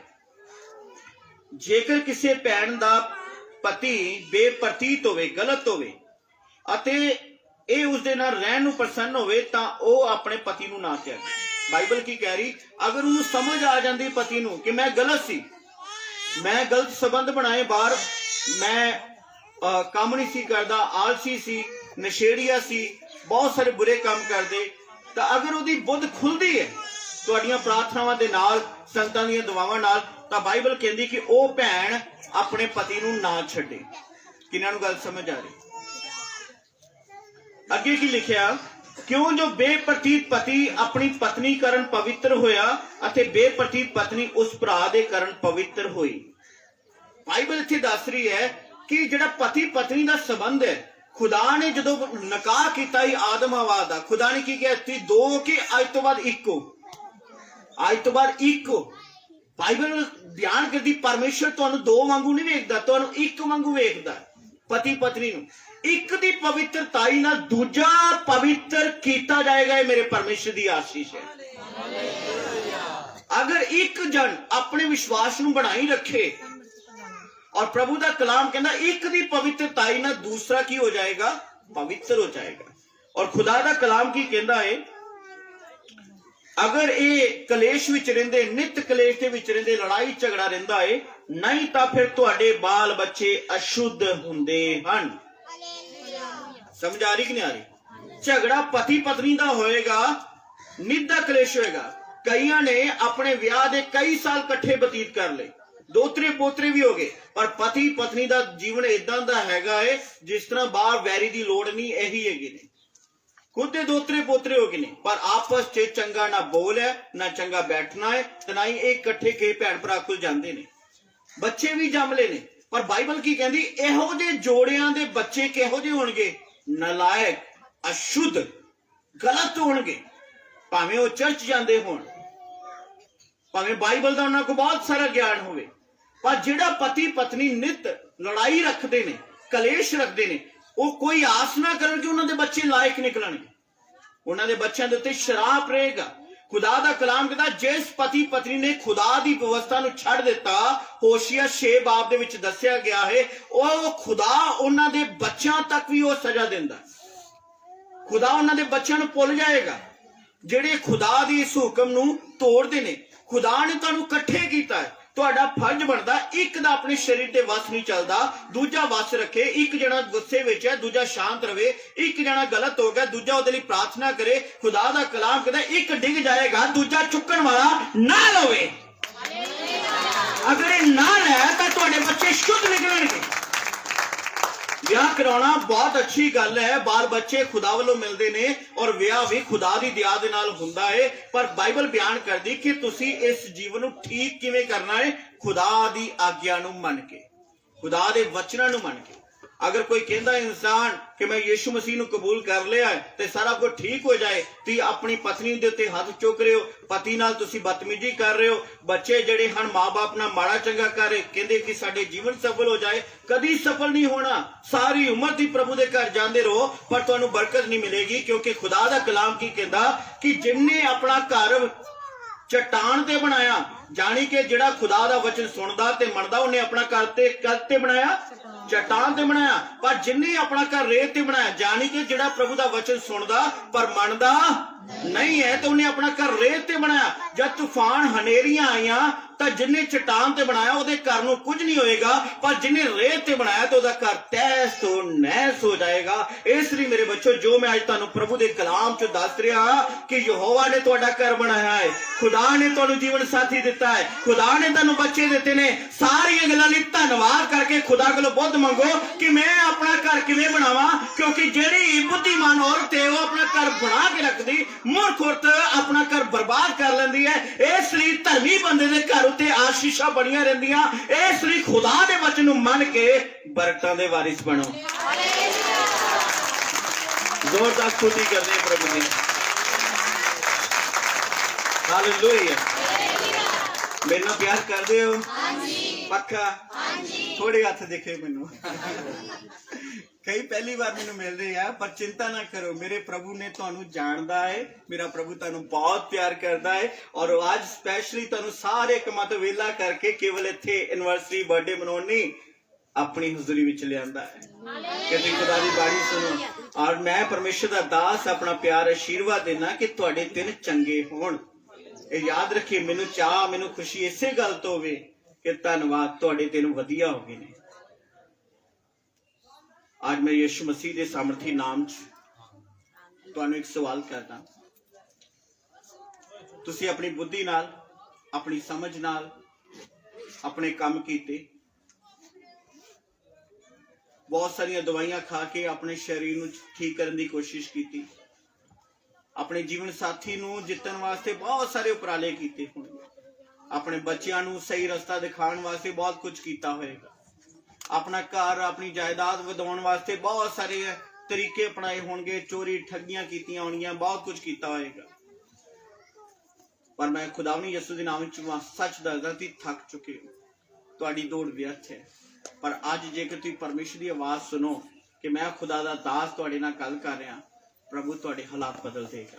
ਜੇਕਰ ਕਿਸੇ ਭੈਣ ਦਾ ਪਤੀ ਬੇਪਰਤੀਤ ਹੋਵੇ, ਗਲਤ ਹੋਵੇ, ਅਤੇ ਇਹ ਉਸ ਦੇ ਨਾਲ ਰਹਿਣ ਨੂੰ ਪ੍ਰਸੰਨ ਹੋਵੇ, ਤਾਂ ਉਹ ਆਪਣੇ ਪਤੀ ਨੂੰ ਨਾ ਤਿਆਗੇ। ਬਾਈਬਲ ਕੀ ਕਹਿ ਰਹੀ? ਅਗਰ ਉਹਨੂੰ ਸਮਝ ਆ ਜਾਂਦੀ ਪਤੀ ਨੂੰ ਕਿ ਮੈਂ ਗਲਤ ਸੀ, ਮੈਂ ਗਲਤ ਸੰਬੰਧ ਬਣਾਏ ਬਾਹਰ, ਮੈਂ ਕੰਮ ਨਹੀਂ ਸੀ ਕਰਦਾ, ਆਲਸੀ ਸੀ, ਨਸ਼ੇੜੀਆ ਸੀ, ਬਹੁਤ ਸਾਰੇ ਬੁਰੇ ਕੰਮ ਕਰਦੇ, ਤਾਂ ਅਗਰ ਉਹਦੀ ਬੁੱਧ ਖੁੱਲਦੀ ਹੈ ਤੁਹਾਡੀਆਂ ਪ੍ਰਾਰਥਨਾਵਾਂ ਦੇ ਨਾਲ, ਸੰਤਾਂ ਦੀਆਂ ਦੁਆਵਾਂ ਨਾਲ, ਤਾਂ ਬਾਈਬਲ ਕਹਿੰਦੀ ਕਿ ਉਹ ਭੈਣ ਆਪਣੇ ਪਤੀ ਨੂੰ ਨਾ ਛੱਡੇ। ਕਿਹਨਾਂ ਨੂੰ ਗੱਲ ਸਮਝ ਆ ਰਹੀ? ਅੱਗੇ ਕੀ ਲਿਖਿਆ? ਕਿਉਂ ਜੋ ਬੇਪਰਤੀਤ ਪਤੀ ਆਪਣੀ ਪਤਨੀ ਕਰਨ ਪਵਿੱਤਰ ਹੋਇਆ ਅਤੇ ਬੇਪਰਤੀਤ ਪਤਨੀ ਉਸ ਭਰਾ ਦੇ ਕਰਨ ਪਵਿੱਤਰ ਹੋਈ। ਬਾਈਬਲ ਇੱਥੇ ਦੱਸ ਰਹੀ ਹੈ ਕਿ ਜਿਹੜਾ ਪਤੀ ਪਤਨੀ ਦਾ ਸੰਬੰਧ ਹੈ, ਖੁਦਾ ਨੇ ਜਦੋਂ ਨਿਕਾਹ ਕੀਤਾ ਹੀ ਆਦਮ ਹਵਾ ਦਾ, ਖੁਦਾ ਨੇ ਕੀ ਕਿਹਾ? ਤੁਸੀਂ ਦੋ ਕਿ ਅੱਜ ਤੋਂ ਬਾਅਦ ਇੱਕ ਹੋ, ਅੱਜ ਤੋਂ ਬਾਅਦ ਇੱਕ ਹੋ। ਬਾਈਬਲ ਬਿਆਨ ਕਰਦੀ ਪਰਮੇਸ਼ਰ ਤੁਹਾਨੂੰ ਦੋ ਵਾਂਗੂ ਨਹੀਂ ਵੇਖਦਾ, ਤੁਹਾਨੂੰ ਇੱਕ ਵਾਂਗੂ ਵੇਖਦਾ, ਪਤੀ ਪਤਨੀ ਨੂੰ। ਇੱਕ ਦੀ ਪਵਿੱਤਰਤਾਈ ਨਾਲ ਦੂਜਾ ਪਵਿੱਤਰ ਕੀਤਾ ਜਾਏਗਾ। ਇਹ ਮੇਰੇ ਪਰਮੇਸ਼ਰ ਦੀ ਆਸ਼ੀਸ਼ ਹੈ। अगर एक जन अपने विश्वास ਨੂੰ ਬਣਾਈ ਰੱਖੇ और प्रभु का कलाम कहना एक दी पवित्रताई ना दूसरा की हो जाएगा, पवित्र हो जाएगा। और खुदा का कलाम की कहता है अगर ये कलेश विच रहिंदे, नित कलेश दे विच रहिंदे, लड़ाई झगड़ा रहिंदा है, नहीं तो फिर तुहाडे बाल बच्चे अशुद्ध हुंदे हन। समझ आ रही कि नहीं आ रही? झगड़ा पति पत्नी का होएगा, नित दा कलेश होएगा। कईयां ने अपने विआह दे कई साल कट्ठे बतीत कर ले, दोतरे पोतरे भी हो गए, पर पति पत्नी का जीवन इदां दा हैगा है जिस तरह बाहर वैरी की लोड़ नहीं, यही हैगे ने। खुद दे दोतरे पोतरे हो गए ने, पर आपस च चंगा ना बोल है, ना चंगा बैठना है, ना ही एक कट्ठे के भैन भरा कोल जांदे ने, बच्चे भी जम ले ने। पर बाइबल की कहंदी इहो जे जोड़ियां दे बच्चे किहो जे होणगे? नलायक, अशुद्ध, गलत होणगे। भावें वो चर्च जांदे होण, भावें बाइबल का उन्होंने को बहुत सारा ज्ञान होवे, पर जिहड़ा पति पत्नी नित लड़ाई रखते ने, कलेश रखते ने, वो कोई आस ना करन कि उन्होंने बच्चे लायक निकलणगे, उन्होंने बच्चों के उत्ते शराप रहेगा। खुदा का कलाम कहता जिस पति पत्नी ने खुदा की व्यवस्था नूं छड़ दिता, होशिया 6 बाब दे विच दस्सिया गया है, वो खुदा उन्हां दे बच्चों तक भी वो सजा दिंदा। खुदा उन्हां दे बच्चों नूं भुल जाएगा जिहड़े खुदा दी इस हुक्म नूं तोड़दे ने। खुदा ने तुहानूं इकट्ठे कीता है, तुहाडा फर्ज बनदा एक दा अपने शरीर ते वस नहीं चलदा, दूजा वस रखे। एक जना गुस्से विच है, दूजा शांत रहे। एक जना गलत हो गया, दूजा उहदे लई प्रार्थना करे। खुदा दा कलाम कहदा एक डिग जाएगा, दूजा चुकण वाला ना लवे। अगर ये ना है तो तुहाडे बच्चे शुद्ध निकलणगे। विआह कराउणा बहुत अच्छी गल है, बाल बच्चे खुदा वालों मिलते ने और विआह भी खुदा दी दया दे नाल हुंदा है। पर बाइबल बयान करदी कि तुसी इस जीवन नूं ठीक किवें करना है? खुदा दी आग्या नूं मन के, खुदा दे वचनां नूं मन के। अगर कोई कहता इंसान कि मैं यीशु मसीह नूं कबूल कर लिया है तो सारा कुछ ठीक हो जाए, तो अपनी पत्नी दे उत्ते हाथ चुक रहे हो, पति नाल तुसी बदतमीजी कर रहे हो, बच्चे जड़े हन माँ बाप नाल माड़ा चंगा कर रहे, कहते कि साडे जीवन सफल हो जाए, कदी सफल नहीं होना। सारी उम्र दी प्रभु दे घर जांदे रहो पर तुहानूं बरकत नहीं मिलेगी, क्योंकि खुदा दा कलाम की कहता कि जिन्ने अपना घर चट्टान ते बनाया, जानी कि जिहड़ा खुदा दा वचन सुनदा ते मनदा, उन्हें अपना घर ते बनाया, चट्टान ते बनाया। पर जिन्हें अपना घर रेत ते बनाया, जानी कि जिहड़ा प्रभु दा वचन सुनदा पर मनदा नहीं है, तो उन्हें अपना घर रेत ते बनाया। जब तूफान हनेरियां आईयां तो जिन्हें चट्टान ते बनाया उहदे घर नूं कुछ नहीं होएगा, पर जिन्हें रेत ते बनाया तो उहदा घर तहस तो नहस हो जाएगा। इसलिए मेरे बच्चों, जो मैं आज तुहानूं प्रभु दे कलाम च दस रहा कि यहोवा ने तुहाडा घर बनाया है, खुदा ने तुहानूं जीवन साथी दिता है, खुदा ने तुहानूं बच्चे दिते ने। सारियां गल्लां लई धन्नवाद करके खुदा कोलों बुद्ध मंगो कि मैं अपना घर किवें बनावां, क्योंकि जिहड़ी बुद्धिमान औरत है वो अपना घर बना के रखदी, मूर्ख औरत अपना घर बर्बाद कर लैंदी है। इसलिए धर्मी बंदे दे घर उत्ते आशीषां बणियां रहिंदियां। इसलिए खुदा दे वचन नूं मन के बरकतां दे वारिस बनो। जोरदार स्तुति करदे हैं प्रभु दी। हालेलुया। मेरे नाल प्यार करदे हो? पक्का? थोड़े हथ दिखे मैनूं। कई पहली बार मैनूं मिल रहे हैं, पर चिंता ना करो, मेरे प्रभु ने तुहानूं जानदा है, मेरा प्रभु तुहानूं बहुत प्यार करता है। और आज स्पैशली तुहानूं सारे कमां तों वेला करके केवल इत्थे एनिवर्सरी बर्थडे मनाउण नहीं, अपनी हुजूरी विच लिआंदा है कि तुसीं खुदा दी बाणी सुनो। और मैं परमेश्वर दा दास अपना प्यार आशीर्वाद देना कि तुहाडे दिन चंगे होण। ਇਹ याद रखिए, मैनूं चाह मैनूं खुशी इसे गल तो होवे कि धन्नवाद तुहाडे दिन वधिया हो गए ने। आज मैं यीशु मसीह के सामर्थी नाम च तुहानूं एक सवाल करदा, तुसीं अपनी बुद्धि नाल, अपनी समझ नाल अपने काम कीते, बहुत सारियां दवाइयां खा के अपने शरीर नूं ठीक करने की कोशिश की, अपने जीवन साथी नूं जितण वास्ते बहुत सारे उपराले कीते होणगे, अपने बच्चों नूं सही रस्ता दिखाने वास्ते बहुत कुछ किया होएगा, अपना घर अपनी जायदाद वधाउण वास्ते बहुत सारे तरीके अपनाए होणगे, चोरी ठगियां कीतियां होणगियां, बहुत कुछ किया होएगा। पर मैं खुदावनी यसू दे नाम च सच दसदा कि थक चुके हो, तुहाडी दौड़ व्यर्थ है। पर अज जेकर तुसीं परमेश्वर की आवाज़ सुनो ਕਿ ਮੈਂ ਖੁਦਾ ਦਾ ਦਾਸ ਤੁਹਾਡੇ ਨਾਲ ਗੱਲ ਕਰ ਰਿਹਾ, ਪ੍ਰਭੂ ਤੁਹਾਡੇ ਹਾਲਾਤ ਬਦਲ ਦੇਗਾ।